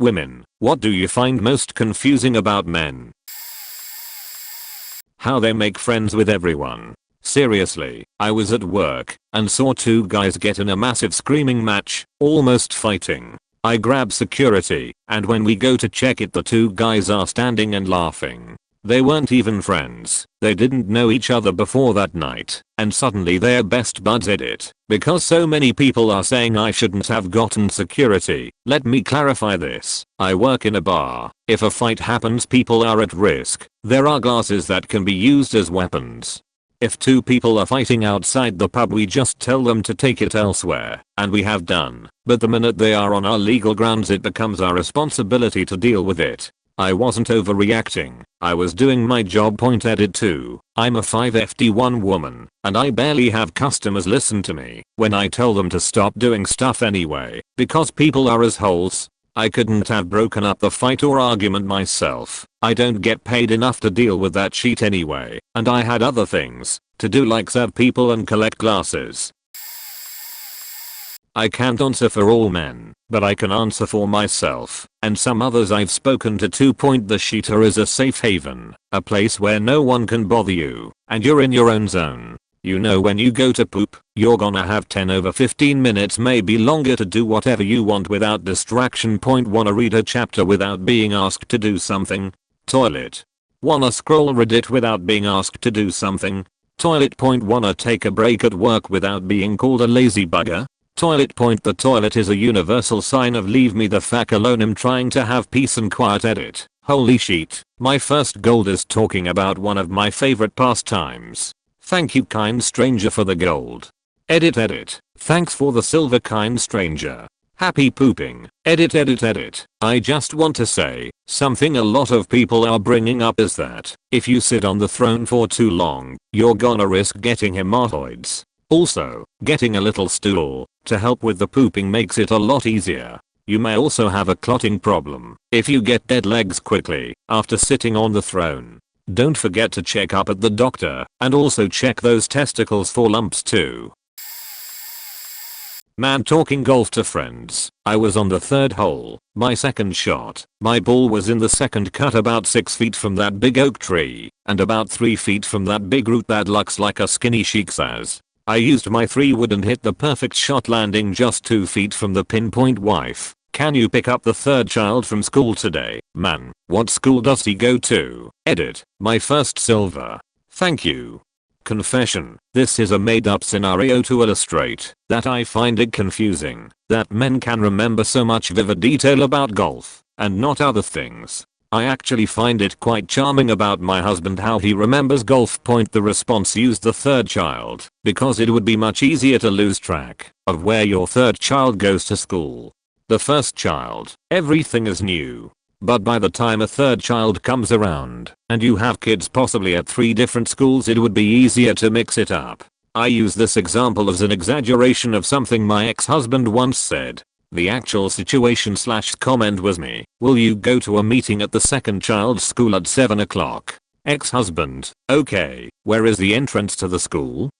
Women, what do you find most confusing about men? How they make friends with everyone. Seriously, I was at work and saw two guys get in a massive screaming match, almost fighting. I grab security, and when we go to check it, the two guys are standing and laughing. They weren't even friends. They didn't know each other before that night, and suddenly they're best buds. Edit. Because so many people are saying I shouldn't have gotten security, let me clarify this. I work in a bar. If a fight happens, people are at risk. There are glasses that can be used as weapons. If two people are fighting outside the pub, we just tell them to take it elsewhere, and we have done. But the minute they are on our legal grounds, it becomes our responsibility to deal with it. I wasn't overreacting. I was doing my job. Edit 2. I'm a 5FD1 woman, and I barely have customers listen to me when I tell them to stop doing stuff anyway, because people are assholes. I couldn't have broken up the fight or argument myself. I don't get paid enough to deal with that shit anyway, and I had other things to do, like serve people and collect glasses. I can't answer for all men, but I can answer for myself and some others I've spoken to. The sheeter is a safe haven, a place where no one can bother you, and you're in your own zone. You know, when you go to poop, you're gonna have 10 over 15 minutes, maybe longer, to do whatever you want without distraction. Wanna read a chapter without being asked to do something? Toilet. Wanna scroll Reddit without being asked to do something? Toilet. Wanna take a break at work without being called a lazy bugger? Toilet. The toilet is a universal sign of leave me the fuck alone. I'm trying to have peace and quiet. Edit. Holy shit. My first gold is talking about one of my favorite pastimes. Thank you, kind stranger, for the gold. Edit. Thanks for the silver, kind stranger. Happy pooping. Edit. I just want to say, something a lot of people are bringing up is that if you sit on the throne for too long, you're gonna risk getting hemorrhoids. Also, getting a little stool to help with the pooping makes it a lot easier. You may also have a clotting problem if you get dead legs quickly after sitting on the throne. Don't forget to check up at the doctor, and also check those testicles for lumps too. Man talking golf to friends. I was on the third hole, my second shot. My ball was in the second cut, about 6 feet from that big oak tree, and about 3 feet from that big root that looks like a skinny sheik's ass. I used my 3-wood and hit the perfect shot, landing just 2 feet from the pinpoint. Wife, can you pick up the third child from school today? Man, what school does he go to? Edit. My first silver. Thank you. Confession. This is a made up scenario to illustrate that I find it confusing that men can remember so much vivid detail about golf and not other things. I actually find it quite charming about my husband how he remembers golf. The response used the third child because it would be much easier to lose track of where your third child goes to school. The first child, everything is new. But by the time a third child comes around, and you have kids possibly at 3 different schools, it would be easier to mix it up. I use this example as an exaggeration of something my ex-husband once said. The actual situation / comment was me. Will you go to a meeting at the second child's school at 7 o'clock? Ex-husband, okay, where is the entrance to the school?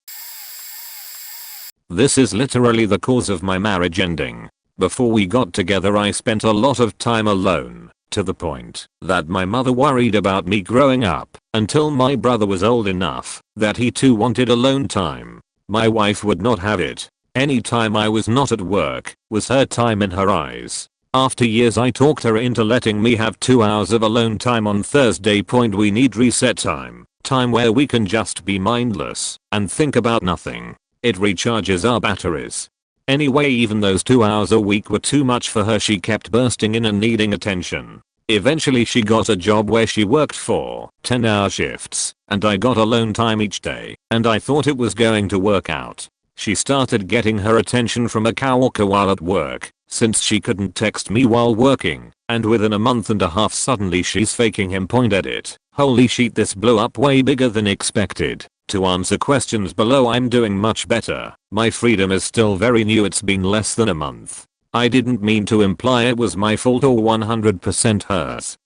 This is literally the cause of my marriage ending. Before we got together, I spent a lot of time alone, to the point that my mother worried about me growing up, until my brother was old enough that he too wanted alone time. My wife would not have it. Any time I was not at work was her time in her eyes. After years, I talked her into letting me have 2 hours of alone time on Thursday. We need reset time where we can just be mindless and think about nothing. It recharges our batteries. Anyway, even those 2 hours a week were too much for her. She kept bursting in and needing attention. Eventually she got a job where she worked for 10-hour shifts, and I got alone time each day, and I thought it was going to work out. She started getting her attention from a coworker while at work, since she couldn't text me while working, and within a month and a half suddenly she's faking him. Edit. Holy shit, this blew up way bigger than expected. To answer questions below, I'm doing much better. My freedom is still very new, it's been less than a month. I didn't mean to imply it was my fault or 100% hers.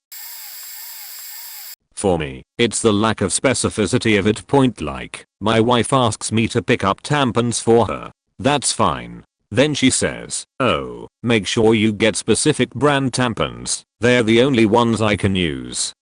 For me, it's the lack of specificity of it. Like, my wife asks me to pick up tampons for her. That's fine. Then she says, "Oh, make sure you get specific brand tampons. They're the only ones I can use."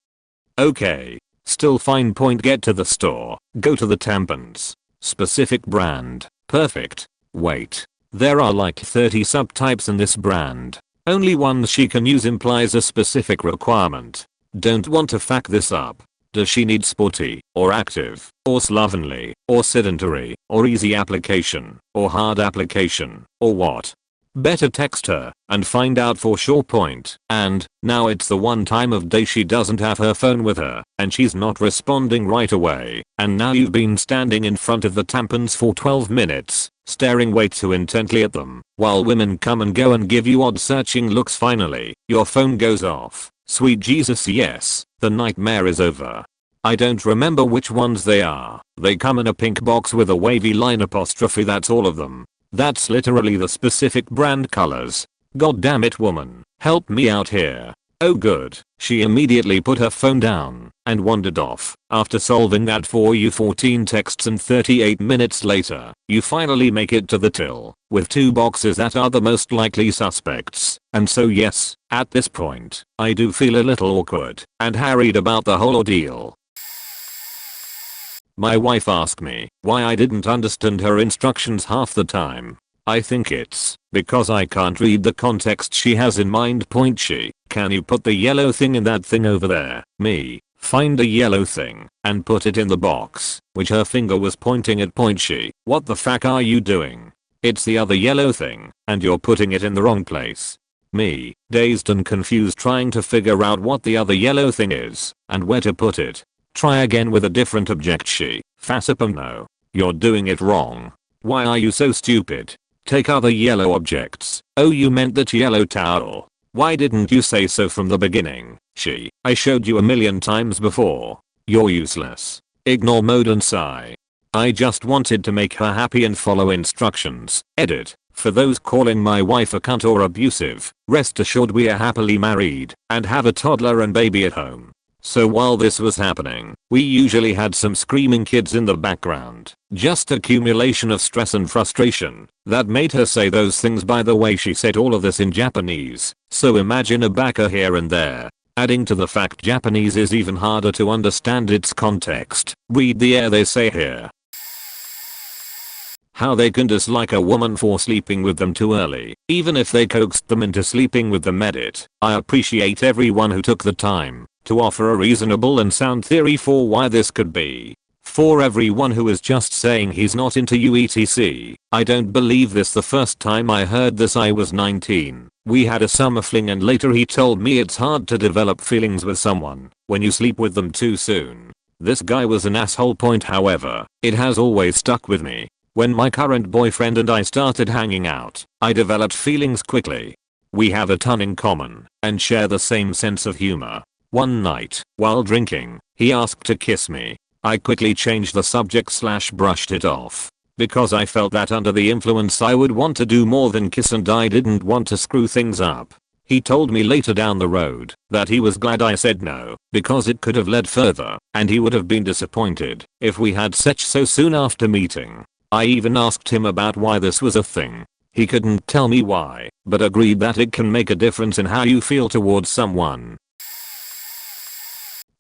Okay. Still fine point. Get to the store. Go to the tampons. Specific brand. Perfect. Wait. There are like 30 subtypes in this brand. Only ones she can use implies a specific requirement. Don't want to fuck this up. Does she need sporty, or active, or slovenly, or sedentary, or easy application, or hard application, or what? Better text her and find out for sure. Point. And now it's the one time of day she doesn't have her phone with her and she's not responding right away, and now you've been standing in front of the tampons for 12 minutes, staring way too intently at them, while women come and go and give you odd searching looks. Finally, your phone goes off. Sweet Jesus, yes, the nightmare is over. I don't remember which ones they are. They come in a pink box with a wavy line apostrophe. That's all of them. That's literally the specific brand colors. God damn it, woman, help me out here. Oh good. She immediately put her phone down and wandered off. After solving that for you 14 texts and 38 minutes later, you finally make it to the till with 2 boxes that are the most likely suspects. And so yes, at this point, I do feel a little awkward and harried about the whole ordeal. My wife asked me why I didn't understand her instructions half the time. I think it's because I can't read the context she has in mind. Point. She, can you put the yellow thing in that thing over there? Me, find the yellow thing and put it in the box, which her finger was pointing at. Point. She, what the fuck are you doing? It's the other yellow thing and you're putting it in the wrong place. Me, dazed and confused, trying to figure out what the other yellow thing is and where to put it. Try again with a different object. She, Fasipum, no. You're doing it wrong. Why are you so stupid? Take other yellow objects. Oh, you meant that yellow towel. Why didn't you say so from the beginning? She, I showed you a million times before. You're useless. Ignore mode and sigh. I just wanted to make her happy and follow instructions. Edit. For those calling my wife a cunt or abusive, rest assured we are happily married and have a toddler and baby at home. So while this was happening, we usually had some screaming kids in the background. Just accumulation of stress and frustration that made her say those things. By the way, she said all of this in Japanese, so imagine a baka here and there. Adding to the fact Japanese is even harder to understand its context. Read the air they say here. How they can dislike a woman for sleeping with them too early, even if they coaxed them into sleeping with them. Edit. I appreciate everyone who took the time to offer a reasonable and sound theory for why this could be. For everyone who is just saying he's not into you etc. I don't believe this. The first time I heard this I was 19. We had a summer fling and later he told me it's hard to develop feelings with someone when you sleep with them too soon. This guy was an asshole. Point. However, it has always stuck with me. When my current boyfriend and I started hanging out, I developed feelings quickly. We have a ton in common and share the same sense of humor. One night, while drinking, he asked to kiss me. I quickly changed the subject / brushed it off. Because I felt that under the influence I would want to do more than kiss and I didn't want to screw things up. He told me later down the road that he was glad I said no because it could have led further and he would have been disappointed if we had sex so soon after meeting. I even asked him about why this was a thing. He couldn't tell me why, but agreed that it can make a difference in how you feel towards someone.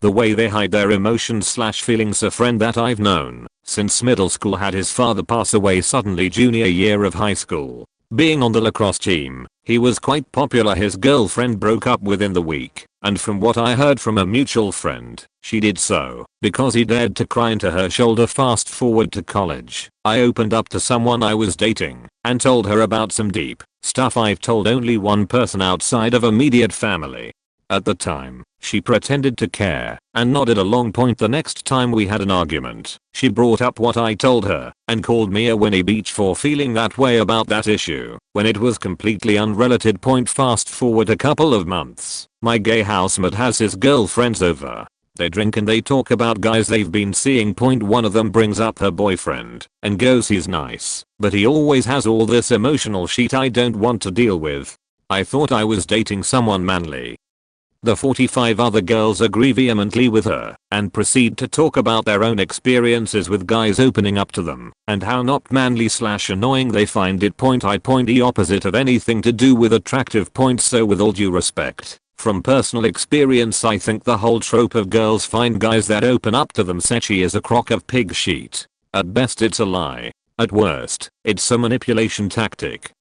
The way they hide their emotions / feelings. A friend that I've known since middle school had his father pass away suddenly junior year of high school. Being on the lacrosse team, he was quite popular. His girlfriend broke up within the week, and from what I heard from a mutual friend, she did so because he dared to cry into her shoulder. Fast forward to college, I opened up to someone I was dating and told her about some deep stuff I've told only one person outside of immediate family. At the time, she pretended to care and nodded along. Point. The next time we had an argument, she brought up what I told her and called me a Winnie Beach for feeling that way about that issue when it was completely unrelated. Point. Fast forward a couple of months, my gay housemate has his girlfriends over. They drink and they talk about guys they've been seeing. Point. One of them brings up her boyfriend and goes, he's nice, but he always has all this emotional shit I don't want to deal with. I thought I was dating someone manly. The 45 other girls agree vehemently with her and proceed to talk about their own experiences with guys opening up to them and how not manly / annoying they find it. The opposite of anything to do with attractive. So with all due respect, from personal experience, I think the whole trope of girls find guys that open up to them sexy is a crock of pig shit. At best it's a lie. At worst, it's a manipulation tactic.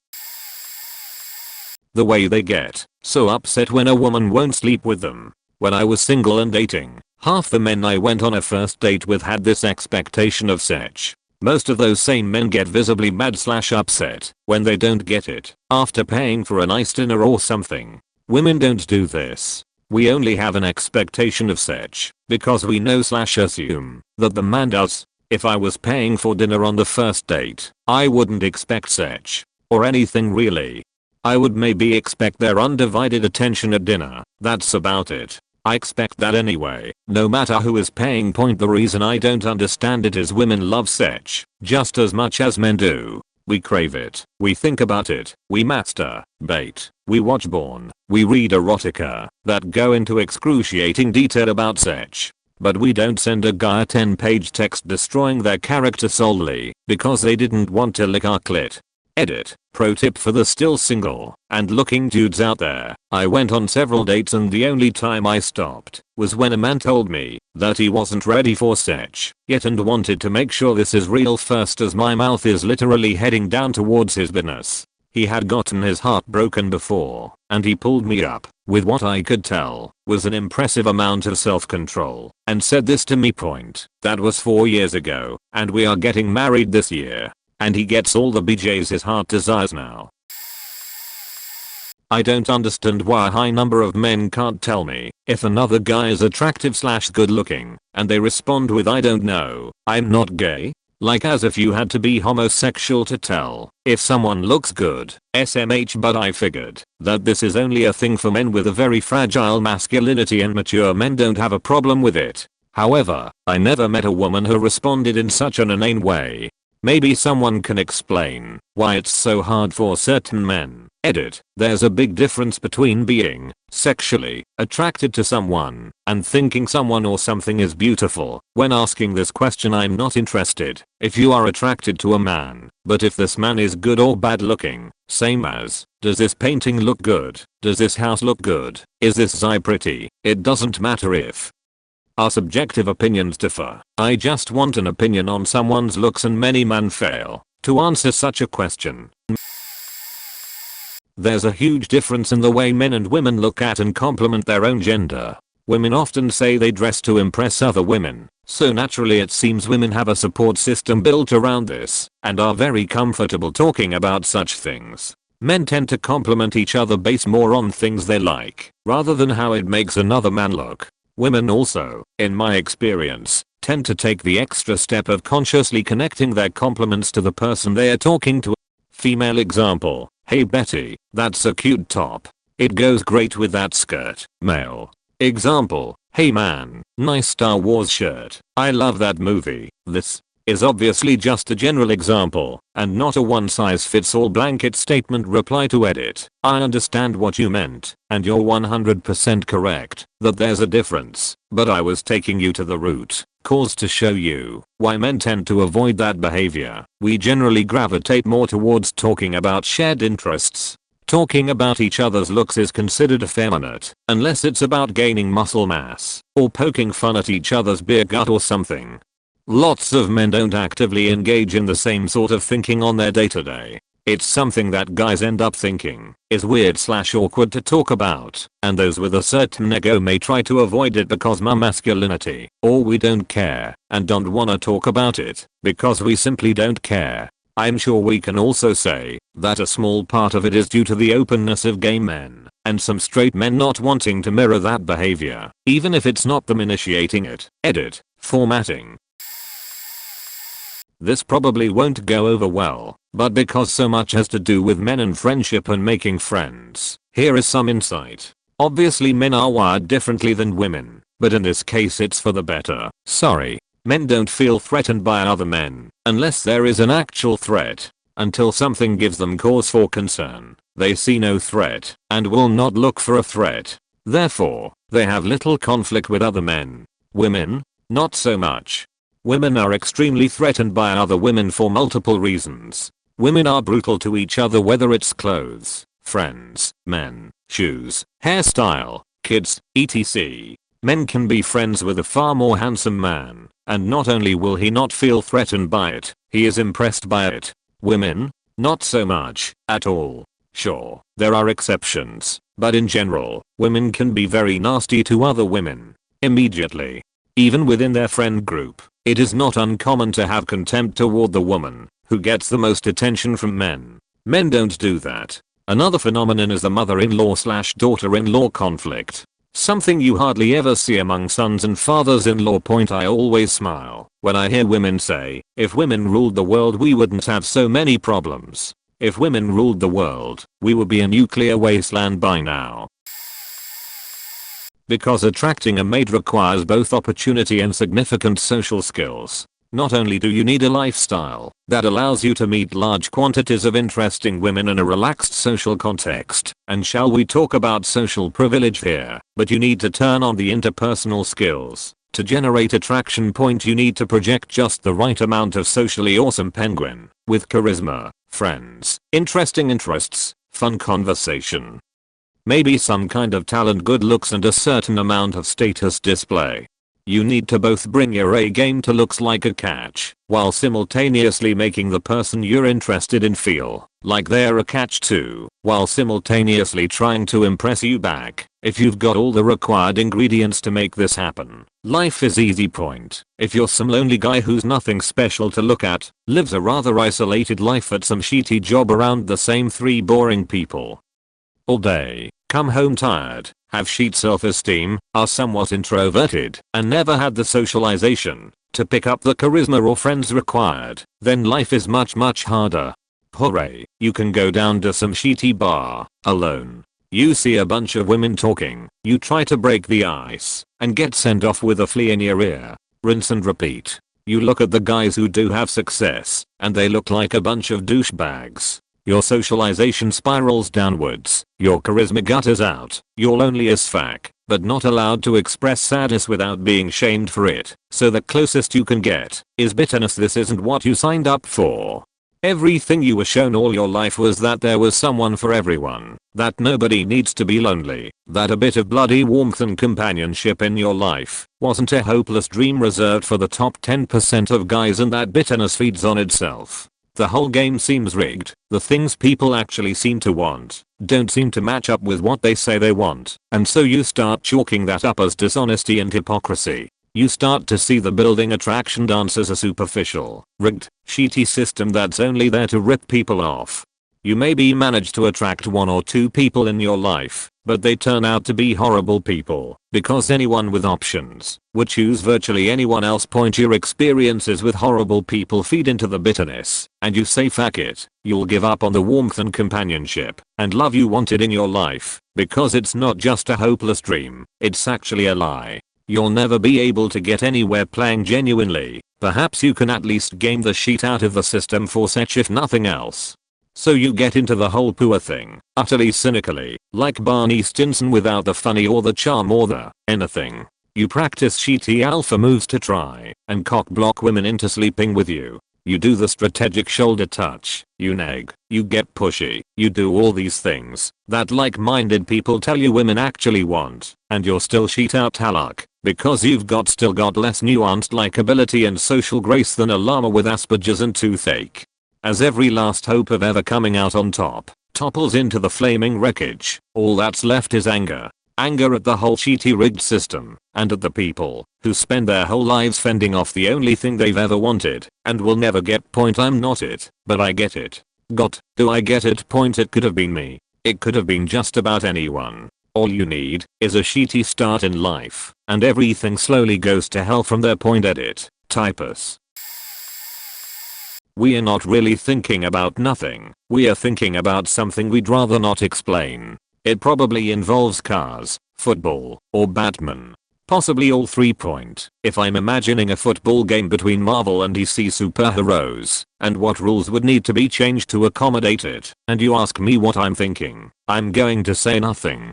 The way they get so upset when a woman won't sleep with them. When I was single and dating, half the men I went on a first date with had this expectation of sex. Most of those same men get visibly mad / upset when they don't get it after paying for a nice dinner or something. Women don't do this. We only have an expectation of sex because we know / assume that the man does. If I was paying for dinner on the first date, I wouldn't expect sex or anything really. I would maybe expect their undivided attention at dinner. That's about it. I expect that anyway, no matter who is paying. The reason I don't understand it is women love sex just as much as men do. We crave it, we think about it, we masturbate, we watch porn, we read erotica that go into excruciating detail about sex. But we don't send a guy a 10-page text destroying their character solely because they didn't want to lick our clit. Edit. Pro tip for the still single and looking dudes out there. I went on several dates and the only time I stopped was when a man told me that he wasn't ready for sex yet and wanted to make sure this is real first, as my mouth is literally heading down towards his business. He had gotten his heart broken before and he pulled me up with what I could tell was an impressive amount of self-control and said this to me. That was 4 years ago and we are getting married this year. And he gets all the BJs his heart desires now. I don't understand why a high number of men can't tell me if another guy is attractive / good looking and they respond with I don't know, I'm not gay. Like as if you had to be homosexual to tell if someone looks good. SMH. But I figured that this is only a thing for men with a very fragile masculinity and mature men don't have a problem with it. However, I never met a woman who responded in such an inane way. Maybe someone can explain why it's so hard for certain men. Edit. There's a big difference between being sexually attracted to someone and thinking someone or something is beautiful. When asking this question, I'm not interested if you are attracted to a man, but if this man is good or bad looking. Same as, does this painting look good? Does this house look good? Is this guy pretty? It doesn't matter if our subjective opinions differ. I just want an opinion on someone's looks and many men fail to answer such a question. There's a huge difference in the way men and women look at and compliment their own gender. Women often say they dress to impress other women, so naturally it seems women have a support system built around this and are very comfortable talking about such things. Men tend to compliment each other based more on things they like rather than how it makes another man look. Women also, in my experience, tend to take the extra step of consciously connecting their compliments to the person they are talking to. Female example, hey Betty, that's a cute top. It goes great with that skirt. Male example, hey man, nice Star Wars shirt. I love that movie. This is obviously just a general example and not a one-size-fits-all blanket statement. Reply to edit. I understand what you meant and you're 100% correct that there's a difference, but I was taking you to the root cause to show you why men tend to avoid that behavior. We generally gravitate more towards talking about shared interests. Talking about each other's looks is considered effeminate unless it's about gaining muscle mass or poking fun at each other's beer gut or something. Lots of men don't actively engage in the same sort of thinking on their day-to-day. It's something that guys end up thinking is weird / awkward to talk about, and those with a certain ego may try to avoid it because my masculinity, or we don't care and don't wanna talk about it because we simply don't care. I'm sure we can also say that a small part of it is due to the openness of gay men and some straight men not wanting to mirror that behavior, even if it's not them initiating it. Edit. Formatting. This probably won't go over well, but because so much has to do with men and friendship and making friends, here is some insight. Obviously men are wired differently than women, but in this case it's for the better. Sorry. Men don't feel threatened by other men unless there is an actual threat. Until something gives them cause for concern, they see no threat and will not look for a threat. Therefore, they have little conflict with other men. Women? Not so much. Women are extremely threatened by other women for multiple reasons. Women are brutal to each other, whether it's clothes, friends, men, shoes, hairstyle, kids, etc. Men can be friends with a far more handsome man, and not only will he not feel threatened by it, he is impressed by it. Women? Not so much, at all. Sure, there are exceptions, but in general, women can be very nasty to other women. Immediately. Even within their friend group, it is not uncommon to have contempt toward the woman who gets the most attention from men. Men don't do that. Another phenomenon is the mother-in-law/daughter-in-law conflict. Something you hardly ever see among sons and fathers-in-law. I always smile when I hear women say, if women ruled the world we wouldn't have so many problems. If women ruled the world, we would be a nuclear wasteland by now. Because attracting a mate requires both opportunity and significant social skills. Not only do you need a lifestyle that allows you to meet large quantities of interesting women in a relaxed social context, and shall we talk about social privilege here, but you need to turn on the interpersonal skills. To generate attraction. You need to project just the right amount of socially awesome penguin, with charisma, friends, interesting interests, fun conversation. Maybe some kind of talent, good looks, and a certain amount of status display. You need to both bring your A game to looks like a catch, while simultaneously making the person you're interested in feel like they're a catch too, while simultaneously trying to impress you back. If you've got all the required ingredients to make this happen, life is easy. If you're some lonely guy who's nothing special to look at, lives a rather isolated life at some shitty job around the same 3 boring people all day, come home tired, have shit self-esteem, are somewhat introverted, and never had the socialization to pick up the charisma or friends required, then life is much harder. Hooray, you can go down to some shitty bar, alone. You see a bunch of women talking, you try to break the ice, and get sent off with a flea in your ear. Rinse and repeat. You look at the guys who do have success, and they look like a bunch of douchebags. Your socialization spirals downwards, your charisma gutters out, you're lonely as fuck, but not allowed to express sadness without being shamed for it, so the closest you can get is bitterness. This isn't what you signed up for. Everything you were shown all your life was that there was someone for everyone, that nobody needs to be lonely, that a bit of bloody warmth and companionship in your life wasn't a hopeless dream reserved for the top 10% of guys, and that bitterness feeds on itself. The whole game seems rigged. The things people actually seem to want don't seem to match up with what they say they want, and so you start chalking that up as dishonesty and hypocrisy. You start to see the building attraction dance as a superficial, rigged, shitty system that's only there to rip people off. You maybe manage to attract 1 or 2 people in your life, but they turn out to be horrible people, because anyone with options would choose virtually anyone else. Your experiences with horrible people feed into the bitterness, and you say fuck it, you'll give up on the warmth and companionship and love you wanted in your life, because it's not just a hopeless dream, it's actually a lie. You'll never be able to get anywhere playing genuinely. Perhaps you can at least game the shit out of the system for such if nothing else. So you get into the whole poor thing, utterly cynically, like Barney Stinson without the funny or the charm or the anything. You practice shitty alpha moves to try and cock block women into sleeping with you. You do the strategic shoulder touch, you nag, you get pushy, you do all these things that like-minded people tell you women actually want, and you're still shit out luck, because you've still got less nuanced likability and social grace than a llama with Asperger's and toothache. As every last hope of ever coming out on top topples into the flaming wreckage, all that's left is anger. Anger at the whole shitty rigged system, and at the people who spend their whole lives fending off the only thing they've ever wanted, and will never get. I'm not it, but I get it. Do I get it? It could have been me. It could have been just about anyone. All you need is a shitty start in life, and everything slowly goes to hell from there. Edit. Typus. We are not really thinking about nothing, we are thinking about something we'd rather not explain. It probably involves cars, football, or Batman. Possibly all 3. If I'm imagining a football game between Marvel and DC superheroes, and what rules would need to be changed to accommodate it, and you ask me what I'm thinking, I'm going to say nothing.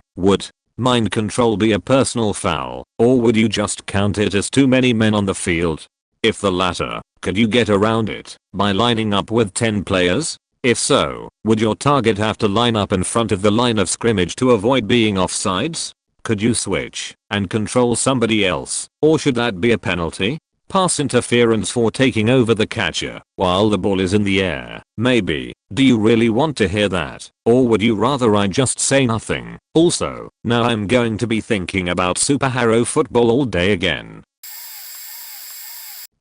mind control be a personal foul, or would you just count it as too many men on the field? If the latter, could you get around it by lining up with 10 players? If so, would your target have to line up in front of the line of scrimmage to avoid being offsides? Could you switch and control somebody else, or should that be a penalty? Pass interference for taking over the catcher while the ball is in the air, maybe. Do you really want to hear that, or would you rather I just say nothing? Also, now I'm going to be thinking about superhero football all day again.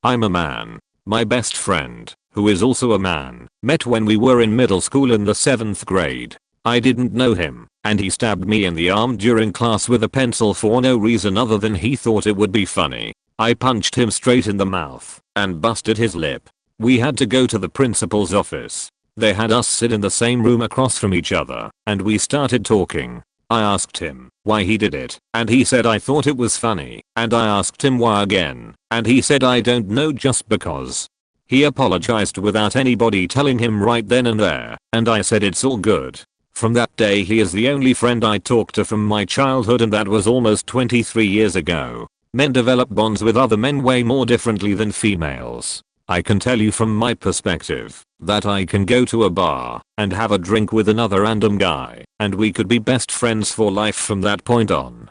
I'm a man. My best friend, who is also a man, met when we were in middle school in the 7th grade. I didn't know him, and he stabbed me in the arm during class with a pencil for no reason other than he thought it would be funny. I punched him straight in the mouth and busted his lip. We had to go to the principal's office. They had us sit in the same room across from each other, and we started talking. I asked him why he did it, and he said I thought it was funny, and I asked him why again, and he said I don't know, just because. He apologized without anybody telling him right then and there, and I said it's all good. From that day he is the only friend I talked to from my childhood, and that was almost 23 years ago. Men develop bonds with other men way more differently than females. I can tell you from my perspective that I can go to a bar and have a drink with another random guy, and we could be best friends for life from that point on.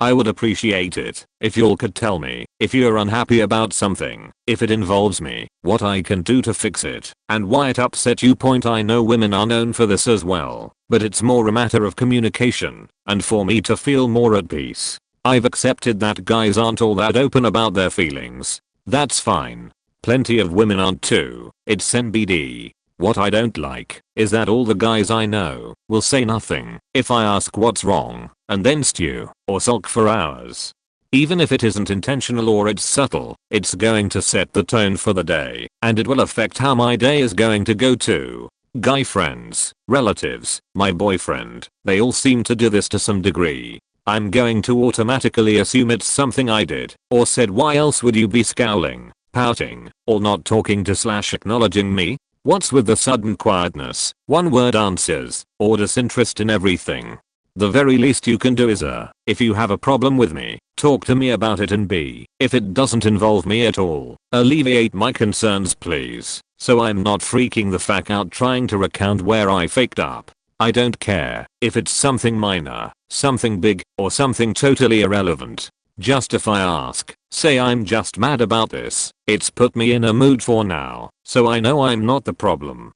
I would appreciate it if y'all could tell me if you're unhappy about something, if it involves me, what I can do to fix it, and why it upset you. I know women are known for this as well, but it's more a matter of communication, and for me to feel more at peace. I've accepted that guys aren't all that open about their feelings. That's fine. Plenty of women aren't too. It's NBD. What I don't like is that all the guys I know will say nothing if I ask what's wrong, and then stew or sulk for hours. Even if it isn't intentional or it's subtle, it's going to set the tone for the day, and it will affect how my day is going to go too. Guy friends, relatives, my boyfriend, they all seem to do this to some degree. I'm going to automatically assume it's something I did or said. Why else would you be scowling, pouting, or not talking to / acknowledging me? What's with the sudden quietness, one word answers, or disinterest in everything? The very least you can do is if you have a problem with me, talk to me about it, and b, if it doesn't involve me at all, alleviate my concerns please, so I'm not freaking the fuck out trying to recount where I faked up. I don't care if it's something minor, something big, or something totally irrelevant. Just if I ask, say I'm just mad about this, it's put me in a mood for now, so I know I'm not the problem.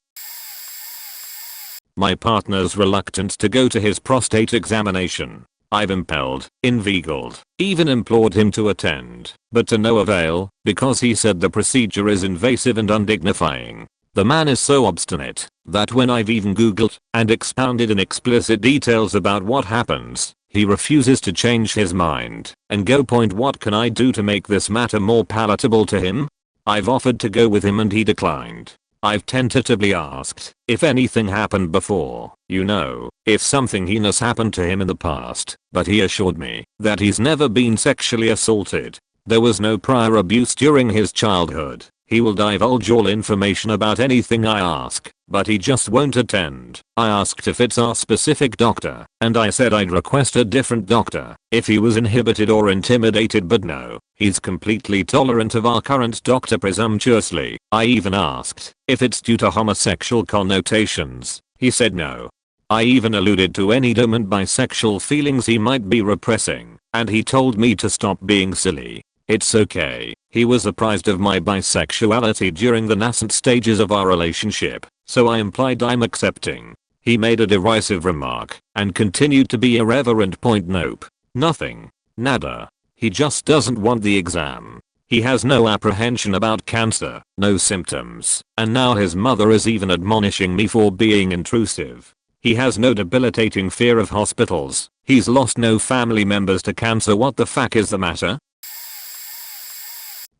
My partner's reluctant to go to his prostate examination. I've impelled, inveigled, even implored him to attend, but to no avail, because he said the procedure is invasive and undignifying. The man is so obstinate that when I've even googled and expounded in explicit details about what happens, he refuses to change his mind and go. What can I do to make this matter more palatable to him? I've offered to go with him and he declined. I've tentatively asked if anything happened before, if something heinous happened to him in the past, but he assured me that he's never been sexually assaulted. There was no prior abuse during his childhood. He will divulge all information about anything I ask, but he just won't attend. I asked if it's our specific doctor, and I said I'd request a different doctor if he was inhibited or intimidated, but no, he's completely tolerant of our current doctor presumptuously. I even asked if it's due to homosexual connotations. He said no. I even alluded to any dormant bisexual feelings he might be repressing, and he told me to stop being silly. It's okay. He was apprised of my bisexuality during the nascent stages of our relationship, so I implied I'm accepting. He made a derisive remark and continued to be irreverent. Nope. Nothing. Nada. He just doesn't want the exam. He has no apprehension about cancer, no symptoms, and now his mother is even admonishing me for being intrusive. He has no debilitating fear of hospitals. He's lost no family members to cancer. What the fuck is the matter?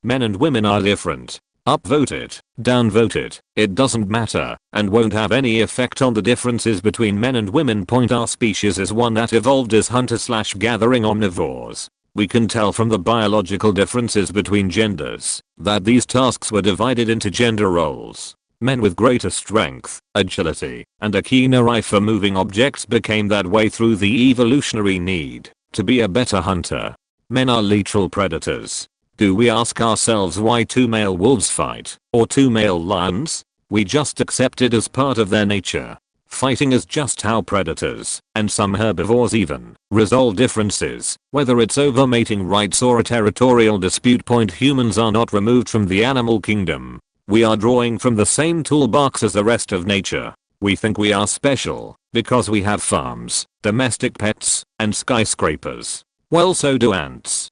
Men and women are different. Upvoted, downvoted, it doesn't matter, and won't have any effect on the differences between men and women. Our species is one that evolved as hunter/gathering omnivores. We can tell from the biological differences between genders that these tasks were divided into gender roles. Men with greater strength, agility, and a keener eye for moving objects became that way through the evolutionary need to be a better hunter. Men are literal predators. Do we ask ourselves why 2 male wolves fight, or 2 male lions? We just accept it as part of their nature. Fighting is just how predators, and some herbivores even, resolve differences, whether it's over mating rights or a territorial dispute. Humans are not removed from the animal kingdom. We are drawing from the same toolbox as the rest of nature. We think we are special because we have farms, domestic pets, and skyscrapers. Well, so do ants.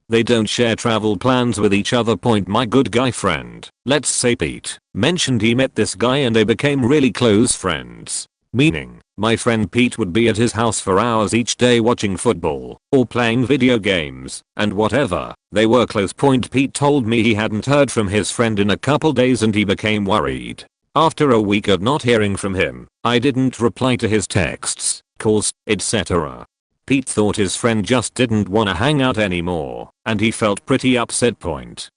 They don't share travel plans with each other. My good guy friend, let's say Pete, mentioned he met this guy and they became really close friends. Meaning, my friend Pete would be at his house for hours each day watching football, or playing video games, and whatever. They were close. Pete told me he hadn't heard from his friend in a couple days and he became worried. After a week of not hearing from him, I didn't reply to his texts, calls, etc. Pete thought his friend just didn't wanna hang out anymore, and he felt pretty upset.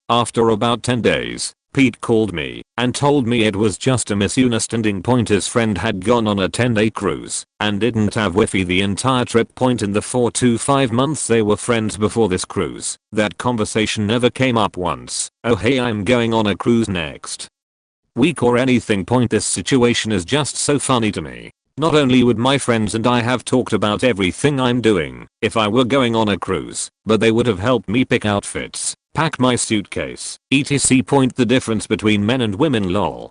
After about 10 days, Pete called me and told me it was just a misunderstanding. His friend had gone on a 10-day cruise and didn't have Wi-Fi the entire trip. In the 4 to 5 months they were friends before this cruise, that conversation never came up once. Oh hey, I'm going on a cruise next week or anything. This situation is just so funny to me. Not only would my friends and I have talked about everything I'm doing if I were going on a cruise, but they would have helped me pick outfits, pack my suitcase, etc. The difference between men and women. Lol.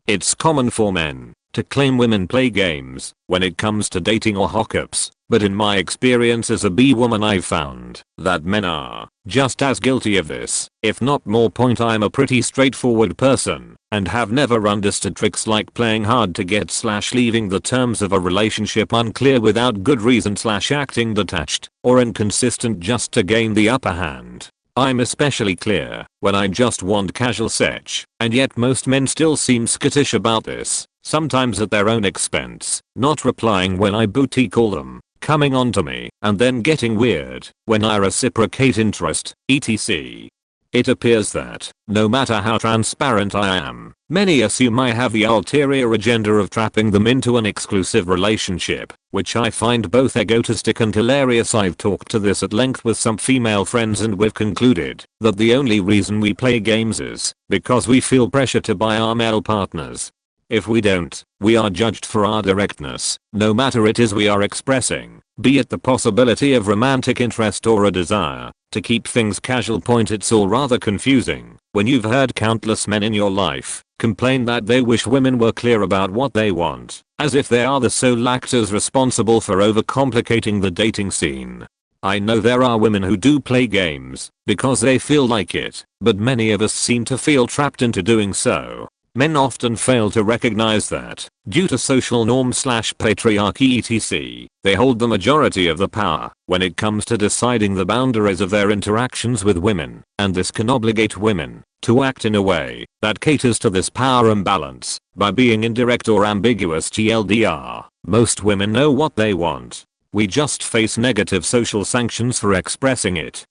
It's common for men to claim women play games when it comes to dating or hookups, but in my experience as a B-woman I've found that men are just as guilty of this, if not more. I'm a pretty straightforward person and have never understood tricks like playing hard to get / leaving the terms of a relationship unclear without good reason / acting detached or inconsistent just to gain the upper hand. I'm especially clear when I just want casual sex, and yet most men still seem skittish about this, sometimes at their own expense, not replying when I booty call them, coming on to me, and then getting weird when I reciprocate interest, etc. It appears that, no matter how transparent I am, many assume I have the ulterior agenda of trapping them into an exclusive relationship, which I find both egotistic and hilarious. I've talked to this at length with some female friends and we've concluded that the only reason we play games is because we feel pressure to buy our male partners. If we don't, we are judged for our directness, no matter it is we are expressing, be it the possibility of romantic interest or a desire to keep things casual. It's all rather confusing when you've heard countless men in your life complain that they wish women were clear about what they want, as if they are the sole actors responsible for overcomplicating the dating scene. I know there are women who do play games because they feel like it, but many of us seem to feel trapped into doing so. Men often fail to recognize that, due to social norms / patriarchy etc., they hold the majority of the power when it comes to deciding the boundaries of their interactions with women, and this can obligate women to act in a way that caters to this power imbalance by being indirect or ambiguous. TLDR, most women know what they want. We just face negative social sanctions for expressing it.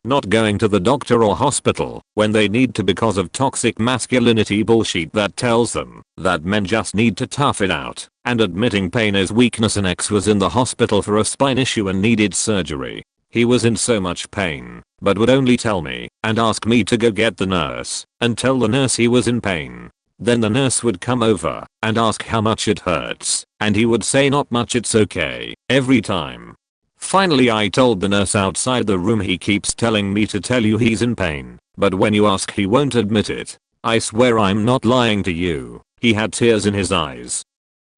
Not going to the doctor or hospital when they need to because of toxic masculinity bullshit that tells them that men just need to tough it out, and admitting pain is weakness. An ex was in the hospital for a spine issue and needed surgery. He was in so much pain, but would only tell me and ask me to go get the nurse and tell the nurse he was in pain. Then the nurse would come over and ask how much it hurts, and he would say not much, it's okay, every time. Finally I told the nurse outside the room, he keeps telling me to tell you he's in pain, but when you ask he won't admit it. I swear I'm not lying to you, he had tears in his eyes.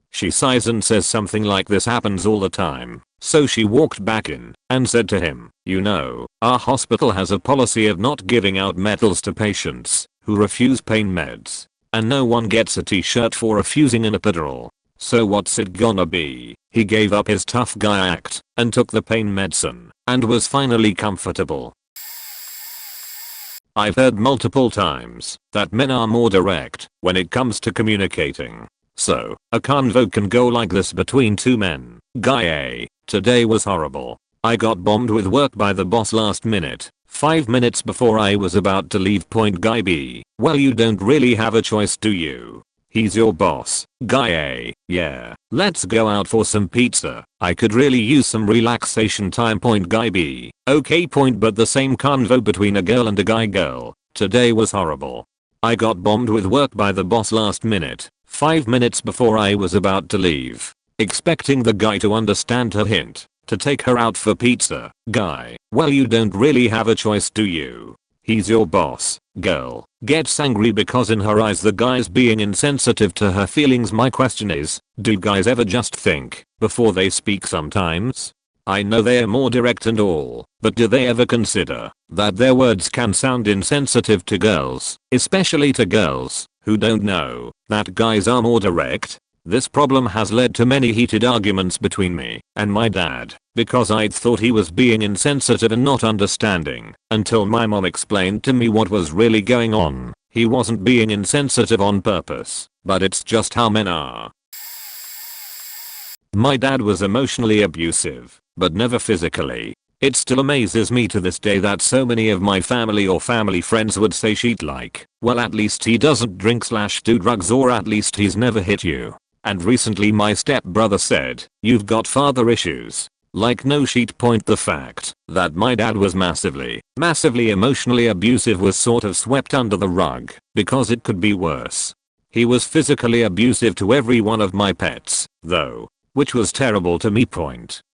She sighs and says something like, this happens all the time. So she walked back in and said to him, you know, our hospital has a policy of not giving out medals to patients who refuse pain meds, and no one gets a t-shirt for refusing an epidural. So what's it gonna be? He gave up his tough guy act and took the pain medicine and was finally comfortable. I've heard multiple times that men are more direct when it comes to communicating. So, a convo can go like this between two men. Guy A, today was horrible. I got bombed with work by the boss last minute. 5 minutes before I was about to leave. Guy B. Well, you don't really have a choice, do you? He's your boss. Guy A. Yeah, let's go out for some pizza. I could really use some relaxation time. Guy B. Okay. But the same convo between a girl and a guy. Today was horrible. I got bombed with work by the boss last minute, 5 minutes before I was about to leave, expecting the guy to understand her hint, to take her out for pizza. Guy. Well, you don't really have a choice, do you? He's your boss. Girl gets angry because in her eyes the guy's being insensitive to her feelings. My question is, do guys ever just think before they speak sometimes? I know they're more direct and all, but do they ever consider that their words can sound insensitive to girls, especially to girls who don't know that guys are more direct? This problem has led to many heated arguments between me and my dad because I'd thought he was being insensitive and not understanding until my mom explained to me what was really going on. He wasn't being insensitive on purpose, but it's just how men are. My dad was emotionally abusive, but never physically. It still amazes me to this day that so many of my family or family friends would say shit like, well, at least he doesn't drink/do drugs, or at least he's never hit you. And recently my stepbrother said, you've got father issues. Like no shit. The fact that my dad was massively emotionally abusive was sort of swept under the rug because it could be worse. He was physically abusive to every one of my pets, though, which was terrible to me.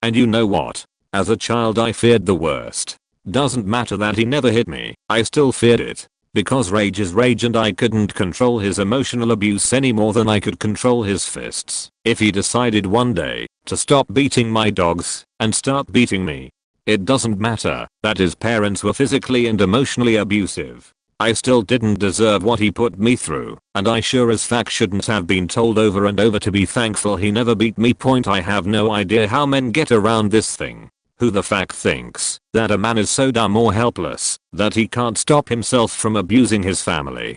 And you know what? As a child I feared the worst. Doesn't matter that he never hit me, I still feared it. Because rage is rage and I couldn't control his emotional abuse any more than I could control his fists. If he decided one day to stop beating my dogs and start beating me, it doesn't matter that his parents were physically and emotionally abusive. I still didn't deserve what he put me through, and I sure as fuck shouldn't have been told over and over to be thankful he never beat me. I have no idea how men get around this thing. Who the fuck thinks that a man is so dumb or helpless that he can't stop himself from abusing his family?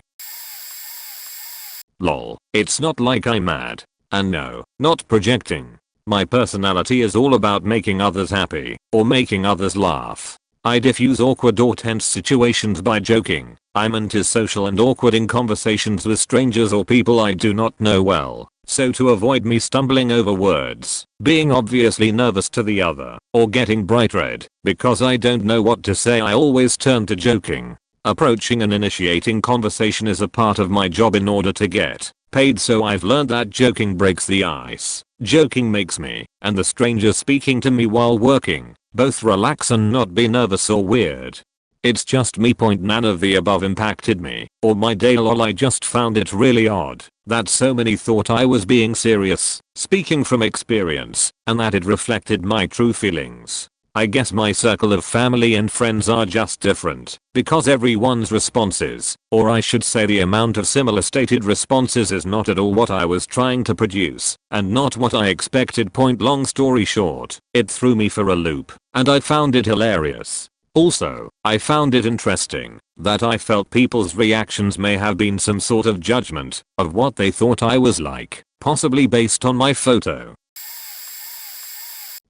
Lol. It's not like I'm mad. And no, not projecting. My personality is all about making others happy or making others laugh. I diffuse awkward or tense situations by joking. I'm antisocial and awkward in conversations with strangers or people I do not know well. So to avoid me stumbling over words, being obviously nervous to the other, or getting bright red because I don't know what to say, I always turn to joking. Approaching and initiating conversation is a part of my job in order to get paid, so I've learned that joking breaks the ice. Joking makes me and the stranger speaking to me while working both relax and not be nervous or weird. It's just me. None of the above impacted me or my day. Lol. I just found it really odd that so many thought I was being serious, speaking from experience, and that it reflected my true feelings. I guess my circle of family and friends are just different because everyone's responses, or I should say the amount of similar stated responses, is not at all what I was trying to produce and not what I expected. Long story short, it threw me for a loop and I found it hilarious. Also, I found it interesting that I felt people's reactions may have been some sort of judgment of what they thought I was like, possibly based on my photo.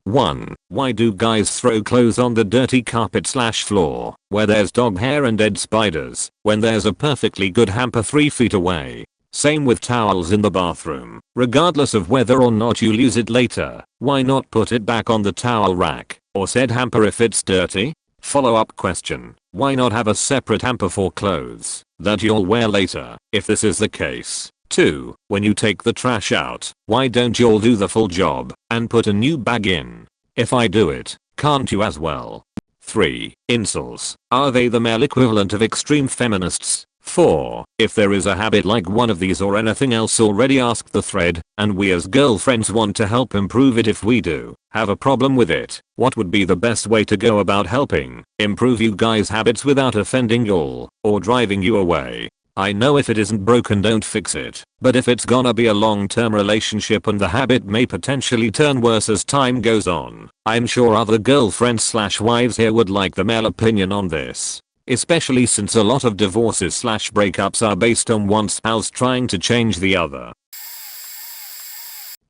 1. Why do guys throw clothes on the dirty carpet/floor where there's dog hair and dead spiders when there's a perfectly good hamper 3 feet away? Same with towels in the bathroom. Regardless of whether or not you'll use it later, why not put it back on the towel rack or said hamper if it's dirty? Follow-up question. Why not have a separate hamper for clothes that you'll wear later if this is the case? 2. When you take the trash out, why don't y'all do the full job and put a new bag in? If I do it, can't you as well? 3. Incels. Are they the male equivalent of extreme feminists? 4. If there is a habit like one of these or anything else already, ask the thread, and we as girlfriends want to help improve it. If we do have a problem with it, what would be the best way to go about helping improve you guys' habits without offending y'all or driving you away? I know if it isn't broken, don't fix it, but if it's gonna be a long-term relationship and the habit may potentially turn worse as time goes on, I'm sure other girlfriends/wives here would like the male opinion on this. Especially since a lot of divorces/breakups are based on one spouse trying to change the other.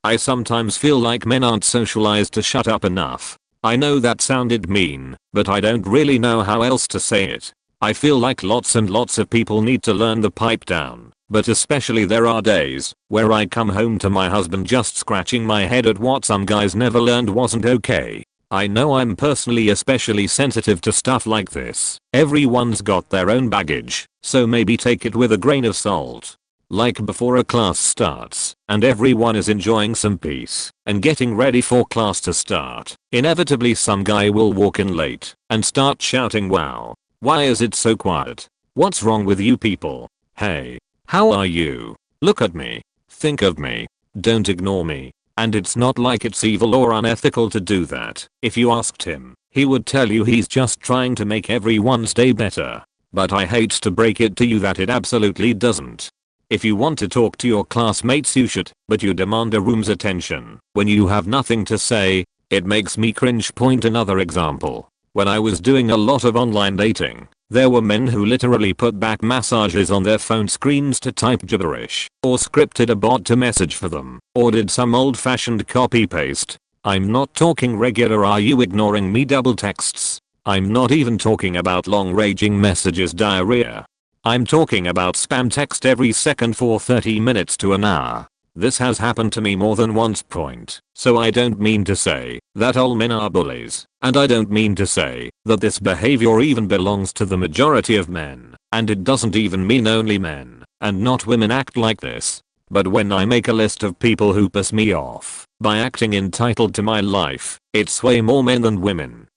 I sometimes feel like men aren't socialized to shut up enough. I know that sounded mean, but I don't really know how else to say it. I feel like lots and lots of people need to learn the pipe down, but especially there are days where I come home to my husband just scratching my head at what some guys never learned wasn't okay. I know I'm personally especially sensitive to stuff like this. Everyone's got their own baggage, so maybe take it with a grain of salt. Like before a class starts, and everyone is enjoying some peace and getting ready for class to start, inevitably some guy will walk in late and start shouting, "Wow, why is it so quiet? What's wrong with you people? Hey, how are you? Look at me. Think of me. Don't ignore me." And it's not like it's evil or unethical to do that. If you asked him, he would tell you he's just trying to make everyone's day better. But I hate to break it to you that it absolutely doesn't. If you want to talk to your classmates you should, but you demand a room's attention when you have nothing to say. It makes me cringe. Point another example. When I was doing a lot of online dating, there were men who literally put back massages on their phone screens to type gibberish, or scripted a bot to message for them, or did some old-fashioned copy-paste. I'm not talking regular "are you ignoring me" double texts. I'm not even talking about long-raging messages diarrhea. I'm talking about spam text every second for 30 minutes to an hour. This has happened to me more than once. So I don't mean to say that all men are bullies, and I don't mean to say that this behavior even belongs to the majority of men, and it doesn't even mean only men and not women act like this. But when I make a list of people who piss me off by acting entitled to my life, it's way more men than women.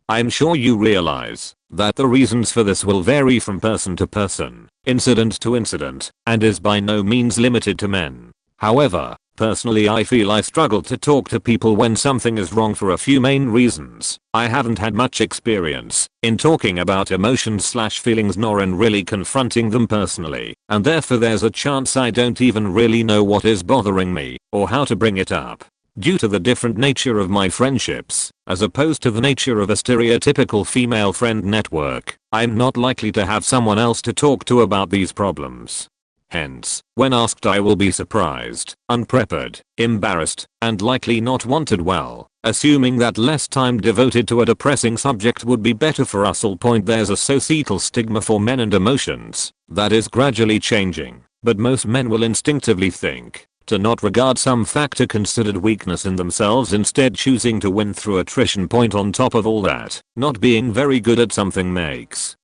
I'm sure you realize that the reasons for this will vary from person to person, incident to incident, and is by no means limited to men. However, personally I feel I struggle to talk to people when something is wrong for a few main reasons. I haven't had much experience in talking about emotions/feelings nor in really confronting them personally, and therefore there's a chance I don't even really know what is bothering me or how to bring it up. Due to the different nature of my friendships, as opposed to the nature of a stereotypical female friend network, I'm not likely to have someone else to talk to about these problems. Hence, when asked I will be surprised, unprepared, embarrassed, and likely not wanted well, assuming that less time devoted to a depressing subject would be better for us all. There's a societal stigma for men and emotions that is gradually changing, but most men will instinctively think to not regard some factor considered weakness in themselves, instead choosing to win through attrition. On top of all that, not being very good at something makes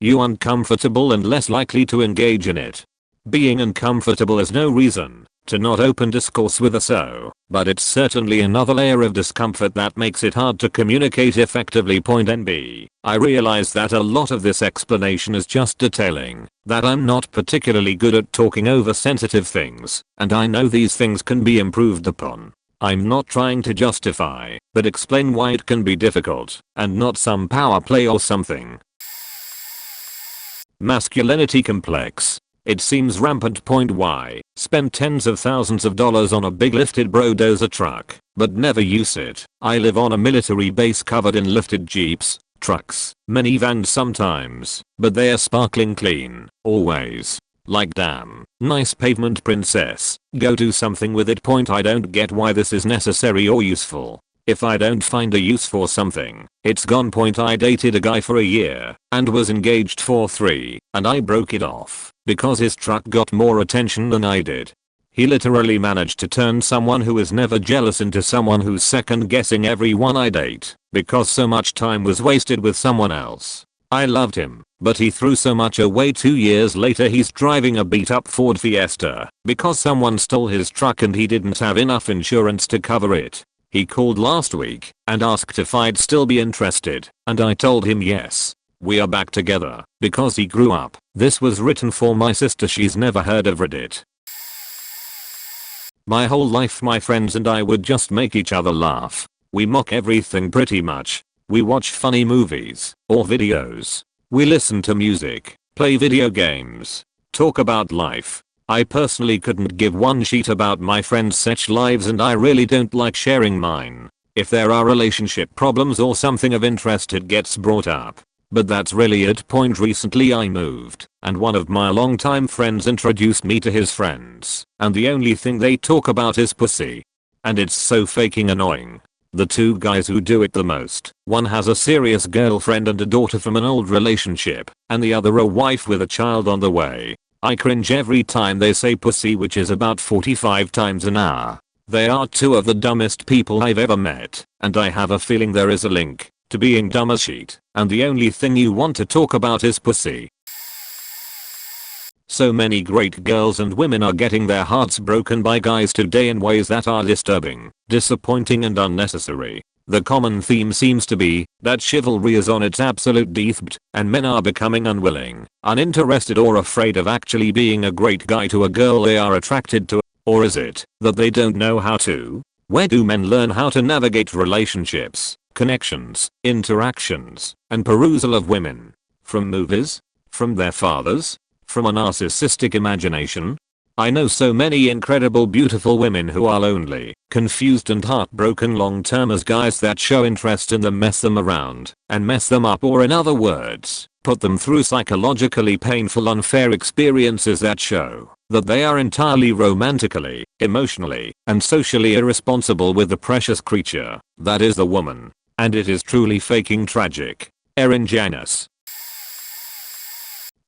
you uncomfortable and less likely to engage in it. Being uncomfortable is no reason to not open discourse with us, but it's certainly another layer of discomfort that makes it hard to communicate effectively. NB. I realize that a lot of this explanation is just detailing that I'm not particularly good at talking over sensitive things, and I know these things can be improved upon. I'm not trying to justify, but explain why it can be difficult, and not some power play or something. Masculinity complex. It seems rampant. Why spend tens of thousands of dollars on a big lifted bulldozer truck, but never use it? I live on a military base covered in lifted jeeps, trucks, minivans sometimes, but they are sparkling clean, always. Like damn, nice pavement princess, go do something with it. I don't get why this is necessary or useful. If I don't find a use for something, it's gone. I dated a guy for a year and was engaged for 3, and I broke it off because his truck got more attention than I did. He literally managed to turn someone who is never jealous into someone who's second guessing everyone I date because so much time was wasted with someone else. I loved him, but he threw so much away. 2 years later he's driving a beat up Ford Fiesta because someone stole his truck and he didn't have enough insurance to cover it. He called last week and asked if I'd still be interested, and I told him yes. We are back together because he grew up. This was written for my sister. She's never heard of Reddit. My whole life my friends and I would just make each other laugh. We mock everything pretty much. We watch funny movies or videos. We listen to music, play video games, talk about life. I personally couldn't give one shit about my friends' sex lives, and I really don't like sharing mine. If there are relationship problems or something of interest it gets brought up. But that's really it. Recently I moved, and one of my longtime friends introduced me to his friends, and the only thing they talk about is pussy. And it's so fucking annoying. The two guys who do it the most, one has a serious girlfriend and a daughter from an old relationship, and the other a wife with a child on the way. I cringe every time they say pussy, which is about 45 times an hour. They are two of the dumbest people I've ever met, and I have a feeling there is a link to being dumb as shit, and the only thing you want to talk about is pussy. So many great girls and women are getting their hearts broken by guys today in ways that are disturbing, disappointing and unnecessary. The common theme seems to be that chivalry is on its absolute deathbed, and men are becoming unwilling, uninterested or afraid of actually being a great guy to a girl they are attracted to. Or is it that they don't know how to? Where do men learn how to navigate relationships, connections, interactions, and perusal of women? From movies? From their fathers? From a narcissistic imagination? I know so many incredible beautiful women who are lonely, confused and heartbroken long term as guys that show interest in them mess them around and mess them up, or in other words, put them through psychologically painful unfair experiences that show that they are entirely romantically, emotionally, and socially irresponsible with the precious creature that is the woman. And it is truly fucking tragic. Erin Janis.